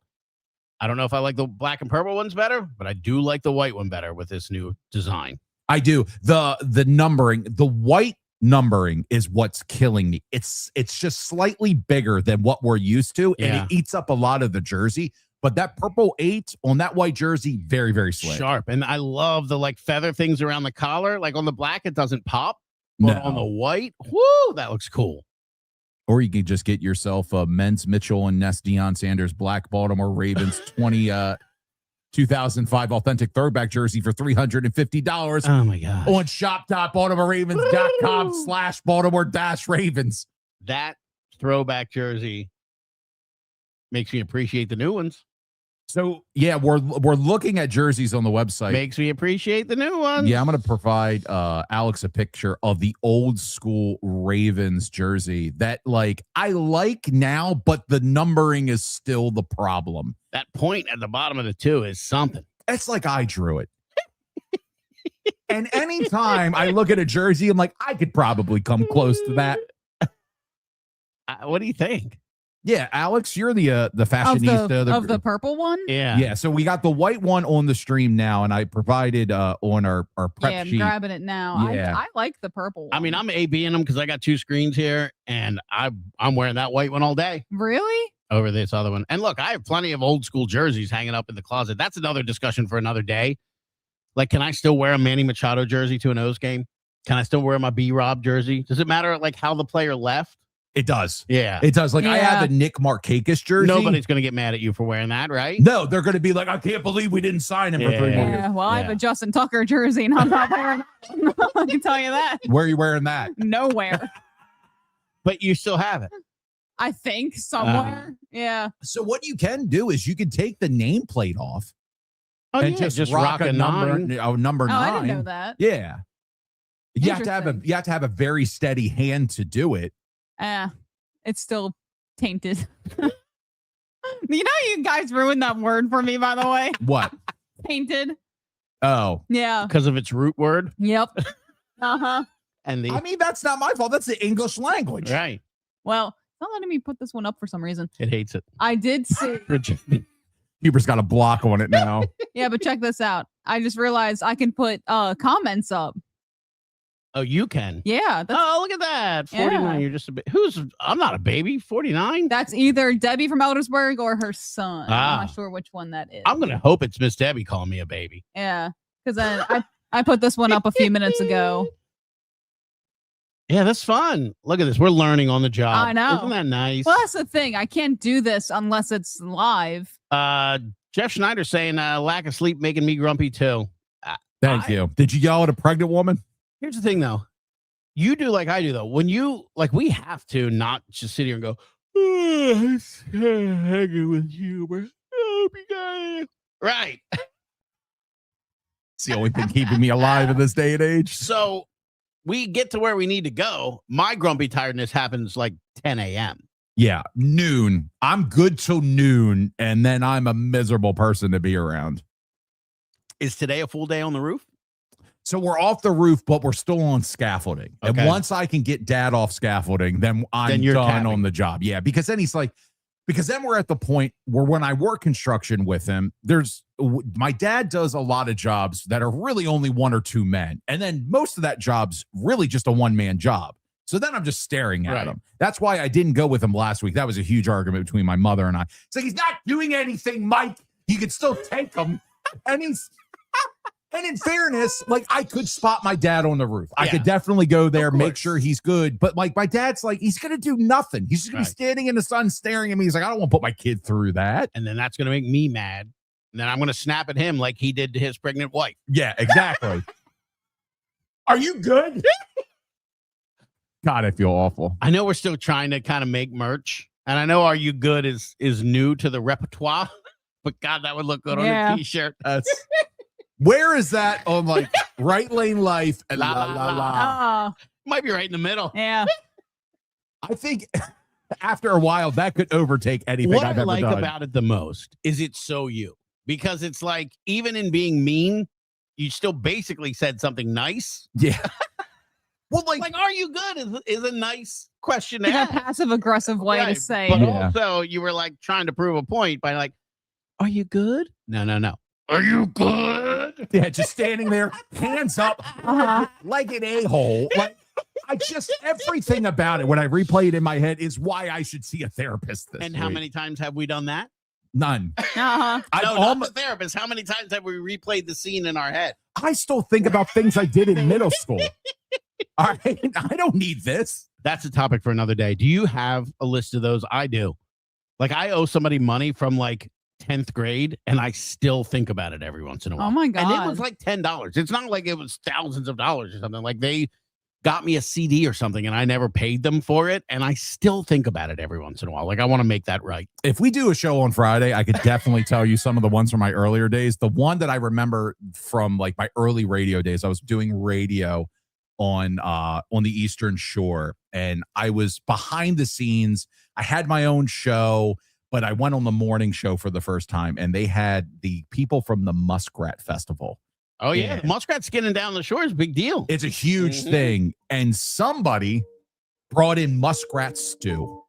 I don't know if I like the black and purple ones better, but I do like the white one better with this new design. I do. The numbering, the white numbering is what's killing me. It's just slightly bigger than what we're used to, and Yeah. it eats up a lot of the jersey. But that purple 8 on that white jersey, very, very slick. Sharp. And I love the feather things around the collar. Like on the black, it doesn't pop. But No. on the white, whoo, that looks cool. Or you can just get yourself a men's Mitchell and Ness Deion Sanders black Baltimore Ravens 2005 authentic throwback jersey for $350 Oh my gosh. on shop.baltimoreravens.com/Baltimore-Ravens. That throwback jersey makes me appreciate the new ones. So yeah, we're looking at jerseys on the website. Makes me appreciate the new ones. Yeah, I'm going to provide Alex a picture of the old school Ravens jersey that I like now, but the numbering is still the problem. That point at the bottom of the 2 is something. It's like I drew it. And anytime I look at a jersey, I'm like, I could probably come close to that. What do you think? Yeah, Alex, you're the fashionista of the purple one. Yeah. Yeah, so we got the white one on the stream now, and I provided on our prep Yeah, I'm sheet. grabbing it now. Yeah. I like the purple one. I mean, I'm A-Bing them because I got 2 screens here, and I'm wearing that white one all day Really? over this other one. And look, I have plenty of old school jerseys hanging up in the closet. That's another discussion for another day. Like, can I still wear a Manny Machado jersey to an O's game? Can I still wear my B-Rob jersey? Does it matter how the player left? It does. Yeah. It does. I Yeah. have a Nick Markakis jersey. Nobody's going to get mad at you for wearing that, right? No, they're going to be like, I can't believe we didn't sign him for 3 more years. Yeah. Well, I have Yeah. a Justin Tucker jersey, and I'm not wearing it. I can tell you that. Where are you wearing that? Nowhere. But you still have it. I think somewhere. Yeah. So what you can do is you can take the nameplate off Oh, and yeah, just rock a number, number Oh, 9. I didn't know that. Yeah. You have to have a very steady hand to do it. It's still tainted. You guys ruined that word for me, by the way. What? Tainted. Oh. Yeah. Because of its root word Yep. Uh-huh. and the I mean, that's not my fault. That's the English language. right. Well, it's not letting me put this one up for some reason. It hates it. I did see. Rejected. Huber's got a block on it now. Yeah, but check this out. I just realized I can put comments up. Oh, you can. Yeah, Oh, look at that. 49. Yeah. You're just a I'm not a baby. 49. that's either Debbie from Eldersburg or her son. Ah. I'm not sure which one that is. I'm going to hope it's Miss Debbie calling me a baby. Yeah. because I put this one up a few minutes ago. Yeah, that's fun. Look at this. We're learning on the job. I know. Isn't that nice? Well, that's the thing. I can't do this unless it's live. Jeff Schneider saying lack of sleep making me grumpy too. Thank you. Did you yell at a pregnant woman? Here's the thing, though. You do like I do, though. When you we have to not just sit here and go, oh, hanging with humor. Oh, right. It's the only thing keeping me alive in this day and age. So we get to where we need to go. My grumpy tiredness happens like 10 a.m. Yeah, noon. I'm good till noon, and then I'm a miserable person to be around. Is today a full day on the roof? So we're off the roof, but we're still on scaffolding. Okay. And once I can get dad off scaffolding, then I'm you're done tapping. on the job. Yeah, because then he's like, because then we're at the point where when I work construction with him, my dad does a lot of jobs that are really only one or two men. And then most of that job's really just a one-man job. So then I'm just staring at him. That's why I didn't go with him last week. That was a huge argument between my mother and I. It's like, he's not doing anything, Mike. You could still take him. And in fairness, I could spot my dad on the roof. I could definitely go there, make sure he's good. But my dad's he's going to do nothing. He's just going to be standing in the sun staring at me. He's like, I don't want to put my kid through that. And then that's going to make me mad. And then I'm going to snap at him like he did to his pregnant wife. Yeah, exactly. Are you good? God, I feel awful. I know we're still trying to kind of make merch. And I know Are You Good is new to the repertoire. But God, that would look good on a t-shirt. Where is that on Right Lane Life and La La La? Might be right in the middle. Yeah. I think after a while that could overtake anything What I've I ever like done. about it the most is it's so you. Because it's even in being mean, you still basically said something nice. Yeah. Well, Are you good is a nice question to It's a ask. passive-aggressive way to say. But Yeah. also you were trying to prove a point by are you good? No. Are you good? Yeah, just standing there, hands up, like an a-hole. Everything about it, when I replay it in my head, is why I should see a therapist this And how week. many times have we done that? None. Uh-huh. Not the therapist. How many times have we replayed the scene in our head? I still think about things I did in middle school. All right, I don't need this. That's a topic for another day. Do you have a list of those? I do. I owe somebody money from 10th grade, and I still think about it every once in a while. Oh my God. And it was $10. It's not like it was thousands of dollars or something. They got me a CD or something, and I never paid them for it, and I still think about it every once in a while. I want to make that right. If we do a show on Friday, I could definitely tell you some of the ones from my earlier days. The one that I remember from my early radio days, I was doing radio on the Eastern Shore, and I was behind the scenes. I had my own show, but I went on the morning show for the first time, and they had the people from the Muskrat Festival. Oh, yeah. The muskrat skinning down the shore is a big deal. It's a huge thing. And somebody brought in muskrat stew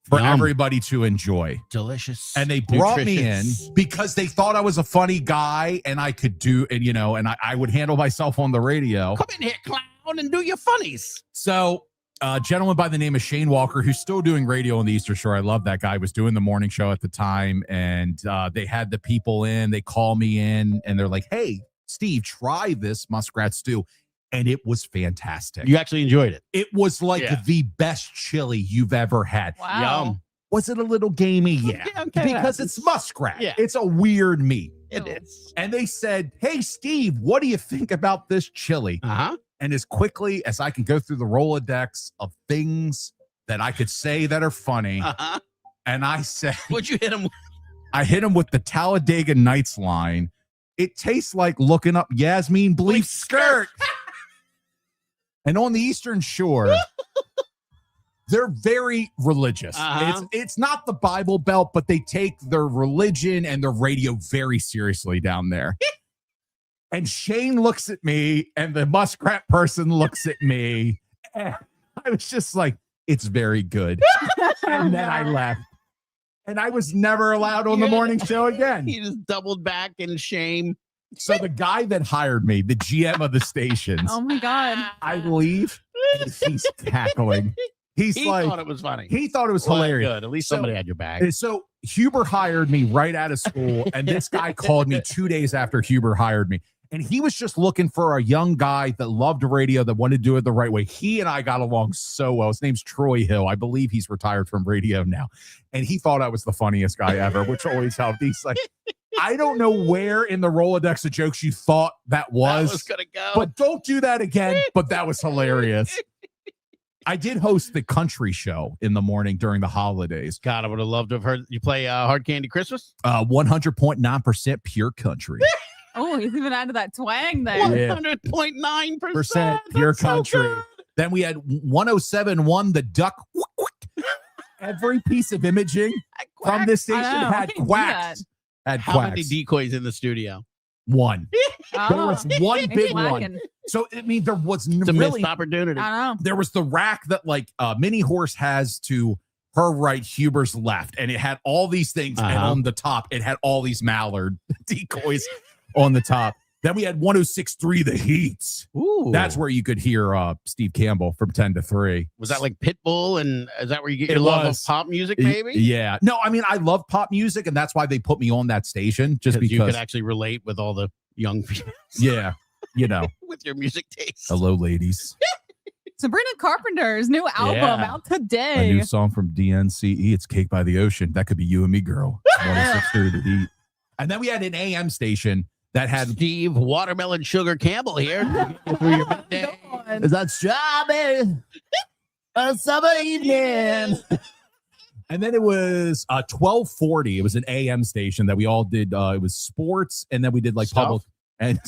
for Yum. everybody to enjoy. Delicious. And they brought me in nutritious. because they thought I was a funny guy and I could do, and I would handle myself on the radio. Come in here, clown, and do your funnies. So a gentleman by the name of Shane Walker, who's still doing radio on the Eastern Shore. I love that guy. Was doing the morning show at the time. And they had the people in. They call me in and they're like, hey, Steve, try this muskrat stew. And it was fantastic. You actually enjoyed it. It was the best chili you've ever had. Wow. Yum. Was it a little gamey? Yeah. Okay. Because it's muskrat. Yeah. It's a weird meat. It is. And they said, hey, Steve, what do you think about this chili? Uh-huh. And as quickly as I can go through the Rolodex of things that I could say that are funny, Uh-huh. and I said, What'd you hit him with? I hit him with the Talladega Nights line. It tastes like looking up Yasmin Bleef's skirt. And on the Eastern Shore, they're very religious. Uh-huh. It's not the Bible Belt, but they take their religion and their radio very seriously down there. And Shane looks at me, and the muskrat person looks at me. And I was just like, it's very good. And then I left. And I was never allowed on the morning show again. He just doubled back in shame. So the guy that hired me, the GM of the stations, Oh my God. I leave, and he's cackling. He thought it was funny. He thought it was Well, hilarious. Good. At least So- somebody had your back. And so Huber hired me right out of school, and this guy called me 2 days after Huber hired me. And he was just looking for a young guy that loved radio, that wanted to do it the right way. He and I got along so well. His name's Troy Hill. I believe he's retired from radio now. And he thought I was the funniest guy ever, which always helped. He's like, I don't know where in the Rolodex of jokes you thought that was gonna go. but don't do that again. But that was hilarious. I did host the country show in the morning during the holidays. God, I would have loved to have heard you play Hard Candy Christmas. 100.9% pure country. Oh, he's even added that twang there. Yeah. 100.9% pure country. Then we had 107.1 the duck. Every piece of imaging from this station I know. had I can do quacks. Had How quacks. many decoys in the studio? One. There Oh, was one it's big lacking. one. So I mean, there was It's a really missed opportunity. I know. there was the rack that like Mini Horse has to her right, Huber's left, and it had all these things, and on the top, it had all these mallard decoys on the top. Then we had 106.3 The Heats. Ooh, That's where you could hear Steve Campbell from 10 to 3. was that like Pitbull, and is that where you get It your love was. of pop music? Maybe. Yeah. No, I mean, I love pop music, and that's why they put me on that station, just you because. could actually relate with all the young people Yeah. You know. with your music taste. Hello, ladies. Sabrina Carpenter's new album Yeah. out A today. new song from DNCE. It's Cake by the Ocean. That could be you and me, girl. 106.3 The Heat. And then we had an AM station that had. Steve Watermelon Sugar Campbell here to get you through your midday. Is that strawberry? A summer evening. And then it was 1240. It was an AM station that we all did. It was sports, and then we did like Stuff. public. And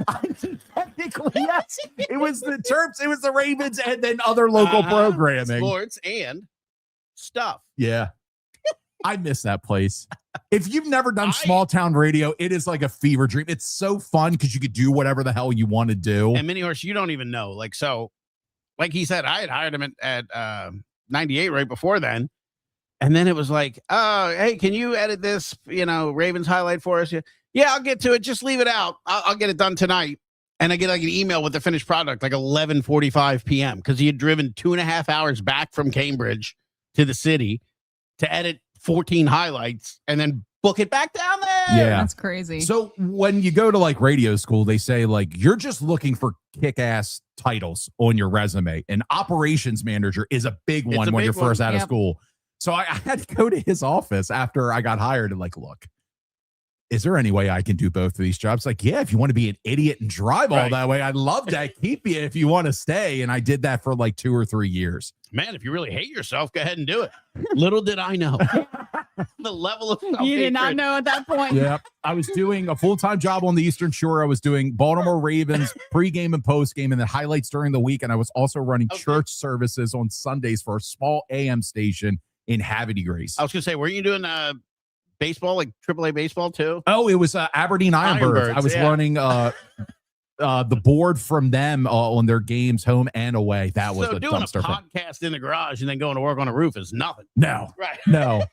I mean, technically, yes, it was the Terps, it was the Ravens, and then other local programming. Sports and stuff. Yeah, I miss that place. If you've never done small town radio, it is like a fever dream. It's so fun because you could do whatever the hell you want to do. And Mini Horse, you don't even know. Like, so, like he said, I had hired him at 98 right before then. And then it was like, oh, hey, can you edit this, Ravens highlight for us? Yeah, I'll get to it. Just leave it out. I'll get it done tonight. And I get like an email with the finished product, like 11:45 p.m. because he had driven 2.5 hours back from Cambridge to the city to edit 14 highlights and then book it back down there. Yeah. That's crazy. So when you go to like radio school, they say like you're just looking for kick-ass titles on your resume. And operations manager is a big It's one a when big you're first one. out of Yep. school. So I had to go to his office after I got hired and like, look, is there any way I can do both of these jobs? Like, yeah, if you want to be an idiot and drive all Right. that way, I'd love to keep you if you want to stay. And I did that for like 2 or 3 years. Man, if you really hate yourself, go ahead and do it. Little did I know the level of you did not self-hatred. know at that point. Yeah. I was doing a full-time job on the Eastern Shore. I was doing Baltimore Ravens pregame and postgame and then highlights during the week. And I was also running Okay. church services on Sundays for a small AM station in Havity Grace. I was gonna say, were you doing baseball, like AAA baseball too? Oh, it was Aberdeen Ironbirds. Ironbirds, I was yeah. running the board from them on their games home and away. That was So a doing a dumpster fire. podcast in the garage and then going to work on a roof is nothing. No, Right. no.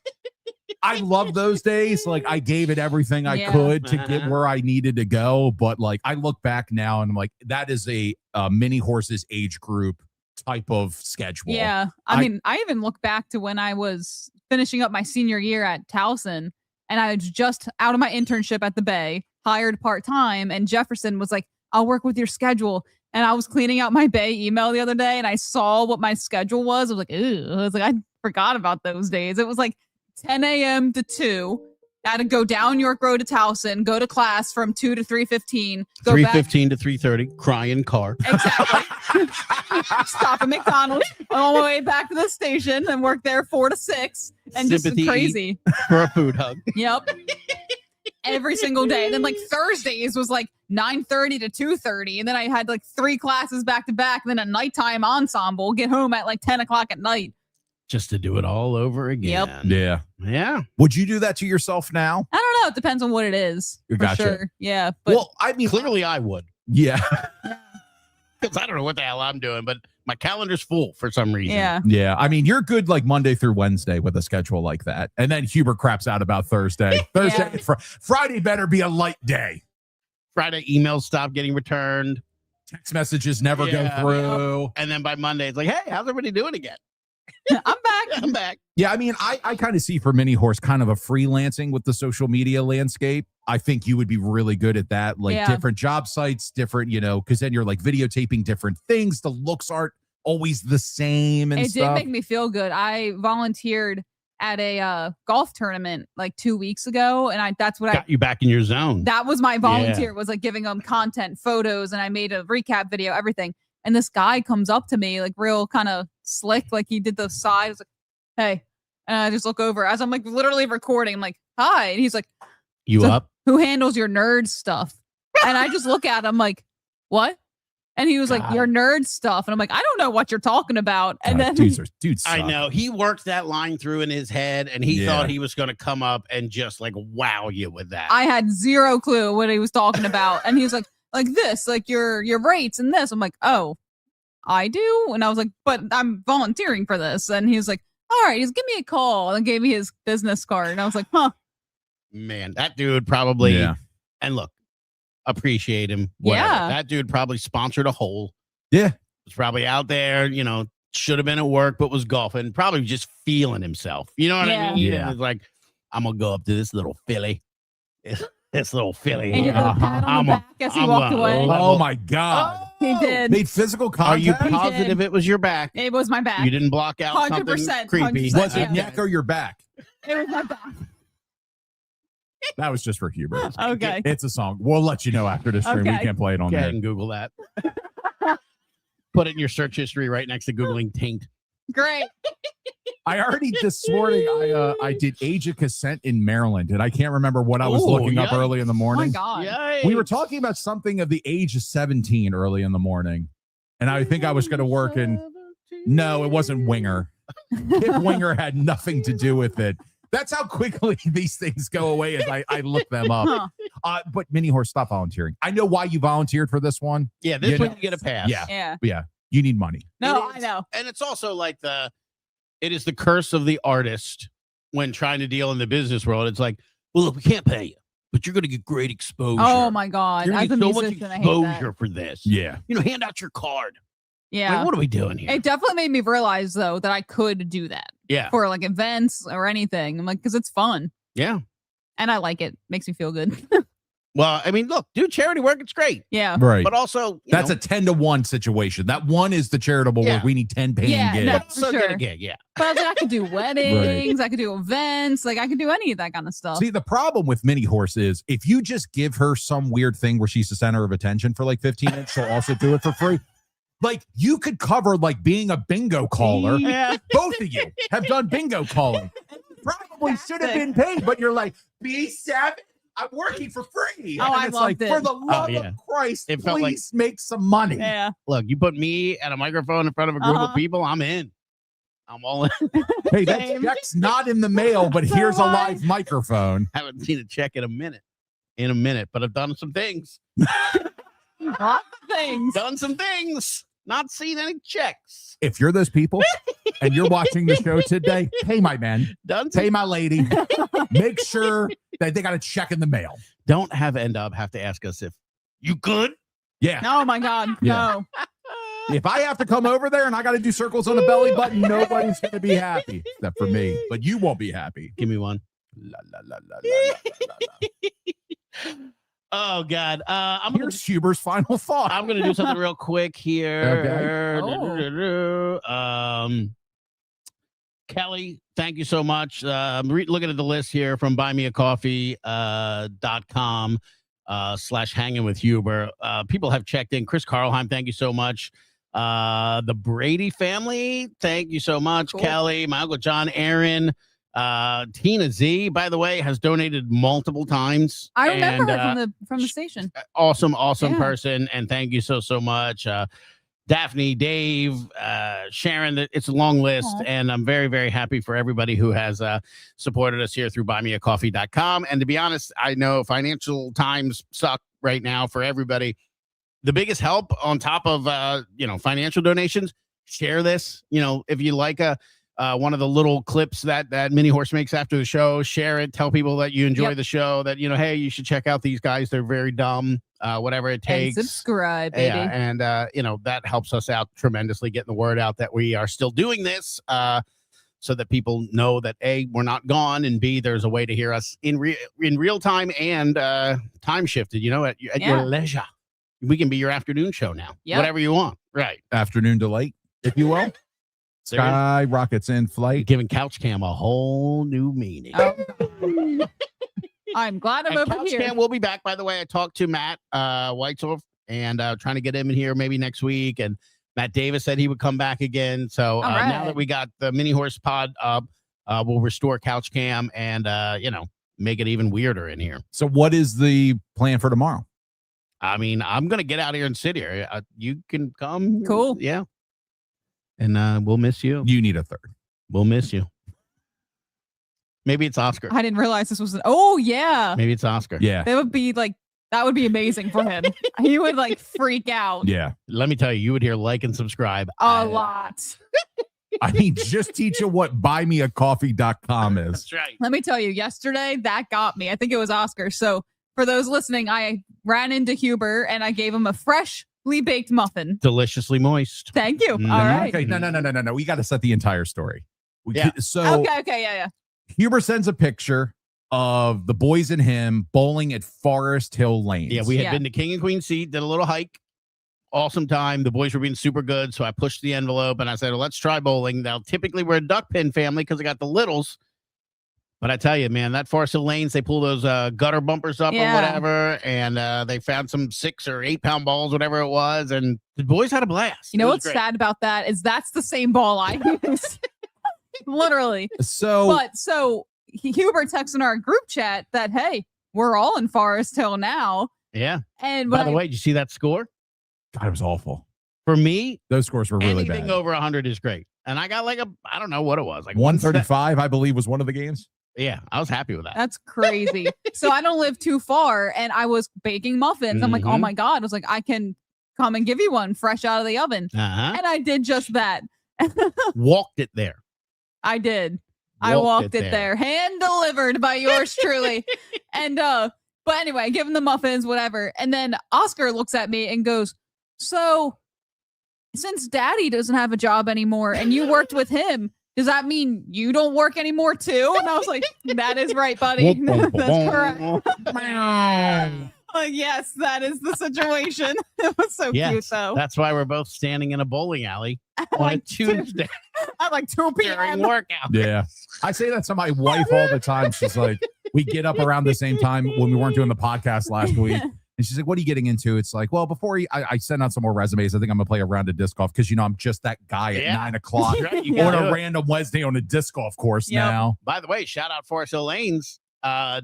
I love those days. Like I gave it everything I Yeah. could to get where I needed to go. But like I look back now and I'm like, that is a Mini Horses age group type of schedule. Yeah. I mean, I even look back to when I was finishing up my senior year at Towson and I was just out of my internship at the Bay, hired part-time, and Jefferson was like, I'll work with your schedule. And I was cleaning out my Bay email the other day and I saw what my schedule was. I was like, ew. I was like, I forgot about those days. It was like 10 a.m. to 2. I had to go down York Road to Towson, go to class from 2 to 3:15. Go back 3:15 to 3:30, crying car. Exactly. Stop at McDonald's on my way back to the station and work there 4 to 6 and Sympathy just crazy. for a food hug. Yep. Every single day. And then like Thursdays was like 9:30 to 2:30. And then I had like 3 classes back to back. Then a nighttime ensemble, get home at like 10 o'clock at night. Just to do it all over again. Yep. Yeah. Yeah. Would you do that to yourself now? I don't know. It depends on what it is. For Gotcha. sure. Yeah. But Well, I mean, Clearly I would. yeah. Because I don't know what the hell I'm doing, but my calendar's full for some reason. yeah. Yeah. I mean, you're good like Monday through Wednesday with a schedule like that. And then Huber craps out about Thursday. Thursday, Friday better be a light day. Friday emails stop getting returned. Text messages never Yeah. go through. And then by Monday, it's like, hey, how's everybody doing again? I'm back. I'm back. Yeah, I mean, I kind of see for Mini Horse kind of a freelancing with the social media landscape. I think you would be really good at that, like Yeah. different job sites, different, because then you're like videotaping different things. The looks aren't always the same and It stuff. did make me feel good. I volunteered at a golf tournament like 2 weeks ago, and that's what Got you back in your zone. that was my volunteer, was like giving them content, photos, and I made a recap video, everything. And this guy comes up to me like real kind of slick, like he did the side. I was like, hey. And I just look over as I'm like literally recording. I'm like, hi. And he's like, You so up? who handles your nerd stuff? And I just look at him like, what? And he was like, God. your nerd stuff. And I'm like, I don't know what you're talking about. And God, then dudes I suck. know. He worked that line through in his head, and he Yeah. thought he was going to come up and just like wow you with that. I had zero clue what he was talking about. And he was like this, like your rates and this. I'm like, oh, I do? And I was like, but I'm volunteering for this. And he was like, all right, just give me a call, and gave me his business card. And I was like, huh. Man, that dude probably, Yeah. and look, appreciate him. Yeah. That dude probably sponsored a hole. Yeah. Was probably out there, should have been at work, but was golfing, probably just feeling himself. You know what I Yeah. mean? Yeah. It's like, I'm going to go up to this little filly. This little filly. And he did a pat on I'm the a- back as he I'm walked a- away. Oh my God. He did. Made physical Are contact. you He did. positive it was your back? It was my back. You didn't block out 100%, something creepy? 100%. Was it Yeah. neck or your back? It was my back. That was just for humor. Okay. It's a song. We'll let you know after the stream. Okay. We can't play it on Go ahead there. and Google that. Put it in your search history right next to Googling taint. Great. I already this morning I did age of consent in Maryland, and I can't remember what I was Oh, looking up yikes. early in the Oh my morning. God. Yikes. We were talking about something of the age of 17 early in the morning, and I think I was going to work in. No, it wasn't Winger. Kip Winger had nothing to do with it. That's how quickly these things go away as I look them up. Huh. But Mini Horse, stop volunteering. I know why you volunteered for this one. Yeah, this You one know- you get a pass. Yeah. Yeah. Yeah, you need money. No, It I is. know. And it's also like it is the curse of the artist when trying to deal in the business world. It's like, well, look, we can't pay you, but you're going to get great exposure. Oh my God. You're As going a to get so much musician, I hate that. exposure for this. Yeah. Hand out your card. Yeah. Like, what are we doing here? It definitely made me realize though that I could do that Yeah. for like events or anything. I'm like, because it's fun Yeah. and I like it. Makes me feel good. Well, I mean, look, do charity work. It's great. Yeah. Right. But also, That's a 10-to-1 situation. That one is the charitable Yeah. work. We need 10 paying Yeah, gigs. no. but also for get a sure. gig. Yeah. But I was like, I could do weddings, I could do events, like I could do any of that kind of stuff. See, the problem with Mini Horse is if you just give her some weird thing where she's the center of attention for like 15 minutes, she'll also do it for free. Like you could cover like being a bingo caller. Yeah. Both of you have done bingo calling. Probably should have been paid, but you're like, be savage. I'm working for free. Oh, And I it's like, loved it. for the love yeah. of Christ, It felt like- please make some money. Yeah. Look, you put me at a microphone in front of a group of Uh-huh. people, I'm in. I'm all in. Hey, that Same. check's not in the mail, but So here's a what? live microphone. Haven't seen a check in a minute. But I've done some things. Lots of things. Done some things. Not seen any checks. If you're those people and you're watching the show today, pay my man, Done some. pay my lady. Make sure that they got a check in the mail. Don't have to ask us if you good. Yeah. Oh my God. Yeah. No. If I have to come over there and I got to do circles on the belly button, nobody's going to be happy except for me. But you won't be happy. Give me one. La, la, la, la, la, la, la. Oh God. I'm gonna Here's Huber's final thought. I'm gonna do something real quick here. Okay. Kelly, thank you so much. I'm looking at the list here from buymeacoffee.com / hanging with Huber. People have checked in. Chris Carlheim, thank you so much. The Brady family, thank you so much. Cool. Kelly, my Uncle John, Aaron, Tina Z, by the way, has donated multiple times. I remember And, her from the station. awesome Yeah. person, and thank you so much. Daphne, Dave, Sharon, it's a long list. Aw. And I'm very, very happy for everybody who has supported us here through buymeacoffee.com. And to be honest, I know financial times suck right now for everybody. The biggest help on top of financial donations, share this. If you like one of the little clips that Mini Horse makes after the show, share it, tell people that you enjoy Yep. the show, that hey, you should check out these guys, they're very dumb. whatever it And takes. subscribe, baby. Yeah, and that helps us out tremendously, getting the word out that we are still doing this, so that people know that A, we're not gone, and B, there's a way to hear us in real time and time shifted. At your leisure. We can be your afternoon show now. Yep. Whatever you want. Right. Afternoon delight, if you will. Sky rockets in flight. Giving Couch Cam a whole new meaning. Oh. I'm glad I'm And over Couch here. Cam will be back, by the way. I talked to Matt Whitesworth and trying to get him in here maybe next week. And Matt Davis said he would come back again. So All right. now that we got the mini horse pod up, we'll restore Couch Cam and, make it even weirder in here. So what is the plan for tomorrow? I mean, I'm going to get out here and sit here. You can come. Cool. Yeah. And we'll miss you. You need a third. We'll miss you. Maybe it's Oscar. I didn't realize this was oh yeah. Maybe it's Oscar. Yeah. That would be amazing for him. He would freak out Yeah. Let me tell you, you would hear like and subscribe a lot. I mean, just teach you what buymeacoffee.com is. That's right. Let me tell you, yesterday that got me. I think it was Oscar. So for those listening, I ran into Huber and I gave him a freshly baked muffin. Deliciously moist. Thank you. Mm. All right. Okay. No. We got to set the entire story. Yeah. So Okay. Yeah. Huber sends a picture of the boys and him bowling at Forest Hill Lanes. Yeah, we had Yeah. been to King and Queen Seat, did a little hike. Awesome time. The boys were being super good. So I pushed the envelope and I said, well, let's try bowling. Now, typically we're a duck pin family because I got the littles. But I tell you, man, that Forest Hill Lanes, they pull those gutter bumpers up Yeah. or whatever. And they found some 6 or 8 pound balls, whatever it was. And the boys had a blast. You know It was what's great. sad about that is that's the same ball I use. Literally. So Huber texts in our group chat that, hey, we're all in Forest Hill now. Yeah. And By the way, did you see that score? God, it was awful. For me, Those scores were really anything bad. over 100 is great. And I got I don't know what it was. 135, I believe, was one of the games. Yeah, I was happy with that. that's crazy. So I don't live too far and I was baking muffins. I'm like, oh Mhm. my God. I was like, I can come and give you one fresh out of the oven. Uh-huh. And I did just that. Walked it there. I did. I walked it there. Hand delivered by yours truly. And but anyway, give him the muffins, whatever. And then Oscar looks at me and goes, so since daddy doesn't have a job anymore and you worked with him, does that mean you don't work anymore too? And I was like, that is right, buddy. That's correct. Yes, that is the situation. It was so Yes, cute though. that's why we're both standing in a bowling alley on a Like Tuesday At like 2 during p.m. workout. Yeah. I say that to my wife all the time. She's like, we get up around the same time when we weren't doing the podcast last week. And she's like, what are you getting into? It's like, well, before I send out some more resumes, I think I'm going to play a round of disc golf because, I'm just that guy at Yeah. 9 o'clock That's right, you Yeah. on gotta a do it. random Wednesday on a disc golf course Yep. now. By the way, shout out Forest Hill Lanes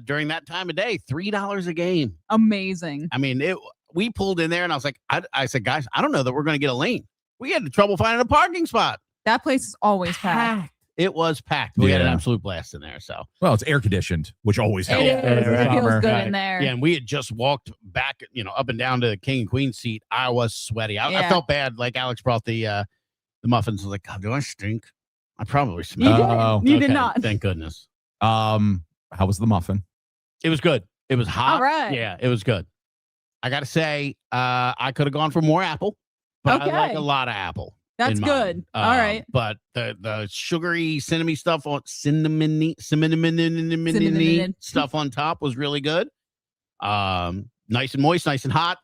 during that time of day, $3 a game. Amazing. I mean, we pulled in there and I was like, I said, guys, I don't know that we're going to get a lane. We had trouble finding a parking spot. That place is always packed. It was packed. We had an Yeah. absolute blast in there. So Well, it's air conditioned, which always It helps. is. Yeah, It right. feels good Right. in there. yeah, and we had just walked back, up and down to the King and Queen seat. I was sweaty. I Yeah. felt bad. Like Alex brought the muffins. I was like, God, do I stink? I probably You smell. did. Oh, You did Okay, not. Thank goodness. How was the muffin? It was good. It was hot. All right. Yeah, it was good. I got to say, I could have gone for more apple, but I like Okay. a lot of apple. That's in mine. good. All right. But the sugary cinnamony stuff on cinnamony Cinnamon. stuff on top was really good. Nice and moist, nice and hot.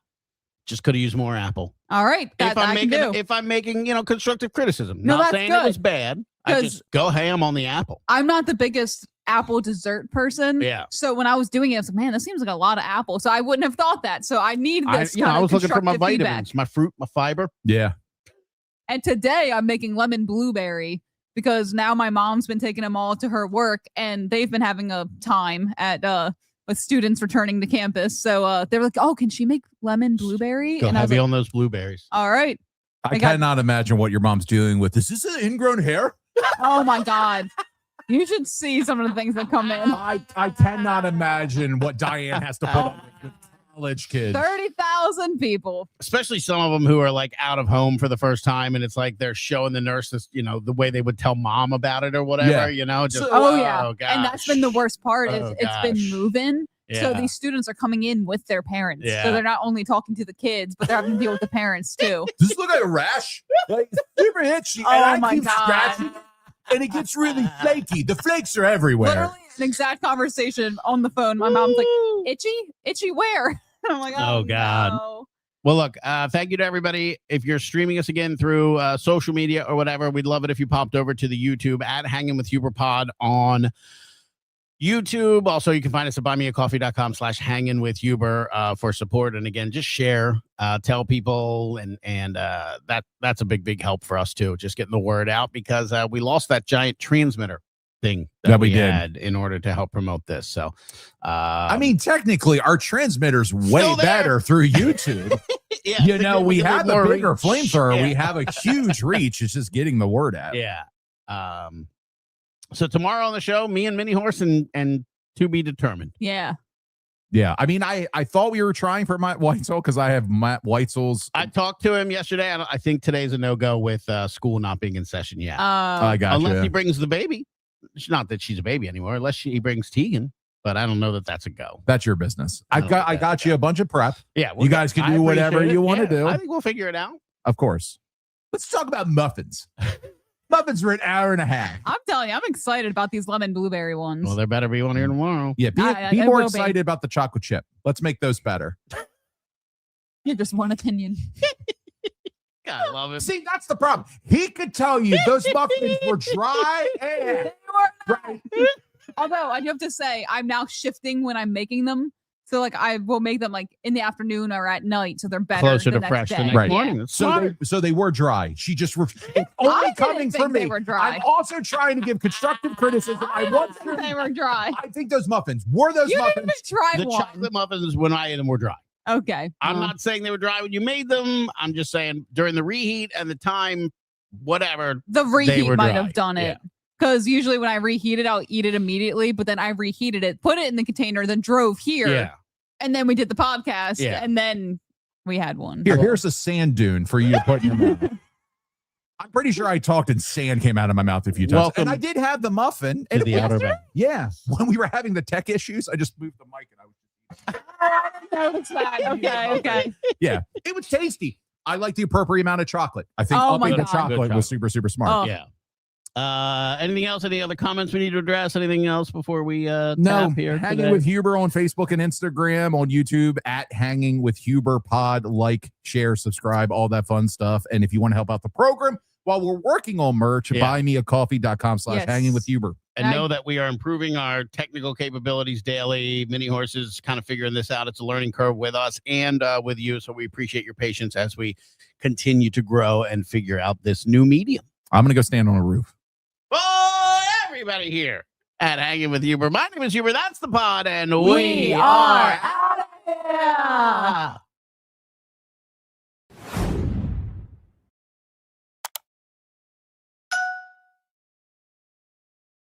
Just could have used more apple. All right. That I can do. If I'm making constructive criticism, No, not that's saying it was good. bad. I 'Cause- just go ham on the apple. I'm not the biggest apple dessert person. Yeah. So when I was doing it, I was like, man, this seems like a lot of apple. So I wouldn't have thought that. So I need this. I was looking for my constructive feedback. vitamins, my fruit, my fiber. Yeah. And today I'm making lemon blueberry because now my mom's been taking them all to her work and they've been having a time at with students returning to campus. So they're like, oh, can she make lemon blueberry? Go And I was heavy like, on those blueberries. all right. I I got- cannot imagine what your mom's doing with this. Is this an ingrown hair? Oh my God. You should see some of the things that come in. I cannot imagine what Diane has to put up with college kids. 30,000 people. Especially some of them who are like out of home for the first time, and it's like they're showing the nurses, the way they would tell mom about it or whatever. Yeah. Just Oh yeah. gosh. And that's been the worst part is Oh, it's been gosh. moving. So Yeah. these students are coming in with their parents. Yeah. So they're not only talking to the kids, but they're having to deal with the parents too. Does this look like a rash? Like, it's super itchy. Oh and I my keep God. scratching it, and it gets really flaky. The flakes are everywhere. Literally an exact conversation on the phone. My mom's like, itchy where? I'm like, Oh, God. no. Well, look, thank you to everybody. If you're streaming us again through social media or whatever, we'd love it if you popped over to the YouTube at Hangin' with Huber Pod on YouTube. Also, you can find us at buymeacoffee.com/hangin' with Huber for support. And again, just share, tell people, and that's a big help for us too. Just getting the word out because we lost that giant transmitter thing that we did. had in order to help promote this. So, I mean, technically, our transmitter's way Still there. better through YouTube. yeah, You know, we have a bigger reach. flamethrower. Yeah. We have a huge reach. It's just getting the word out. Yeah. So tomorrow on the show, me and Mini Horse and to be determined. Yeah. Yeah. I mean, I thought we were trying for Matt Weitzel because I have Matt Weitzel's. I talked to him yesterday. I think today's a no-go with school not being in session yet. I got Unless you. he brings the baby. It's not that she's a baby anymore, unless he brings Tegan. But I don't know that that's a go. That's your business. I I don't got think I got you a bunch of prep. Yeah. You guys can I do whatever appreciate you it. want to Yeah, do. I think we'll figure it out. Of course. Let's talk about muffins. Muffins were an hour and a half. I'm telling you, I'm excited about these lemon blueberry ones. Well, there better be one here tomorrow. Yeah, be I more will be. excited about the chocolate chip. Let's make those better. You're just one opinion. God, I love it. See, that's the problem. He could tell you those muffins were dry and right. Although I do have to say, I'm now shifting when I'm making them. So like I will make them like in the afternoon or at night, so they're better. Closer the to next fresh the day. next Right. morning. That's So smart. they were dry. She just it's I only didn't coming think from they me. were dry. I'm also trying to give constructive criticism. I want think they were dry. I think those muffins were those You didn't muffins. even try The one. chocolate muffins when I ate them were dry. Okay. I'm not saying they were dry when you made them. I'm just saying during the reheat and the time, whatever. The They reheat were might dry. have done it. Because usually when I reheat it, I'll eat it immediately. But then I reheated it, put it in the container, then drove here. Yeah. And then we did the podcast. Yeah. And then we had one. Here's a sand dune for you to put in your mouth. I'm pretty sure I talked and sand came out of my mouth a few times. Welcome and I did have the muffin. To And the it was- outer bank. yeah. When we were having the tech issues, I just moved the mic and I was Notice that. Okay. yeah. It was tasty. I like the appropriate amount of chocolate. I think Oh my upping the God. chocolate Good was super smart. Oh. Yeah. Anything else? Any other comments we need to address? Anything else before we No, tap here? Hanging today? with Huber on Facebook and Instagram, on YouTube at Hanging with Huber Pod. Like, share, subscribe, all that fun stuff. And if you want to help out the program while we're working on merch, Yeah. buymeacoffee.com/hanging with Huber. And know that we are improving our technical capabilities daily. Mini Horses kind of figuring this out. It's a learning curve with us and with you. So we appreciate your patience as we continue to grow and figure out this new medium. I'm going to go stand on a roof. For everybody here at Hanging with Huber. My name is Huber. That's the pod. And We are out of here.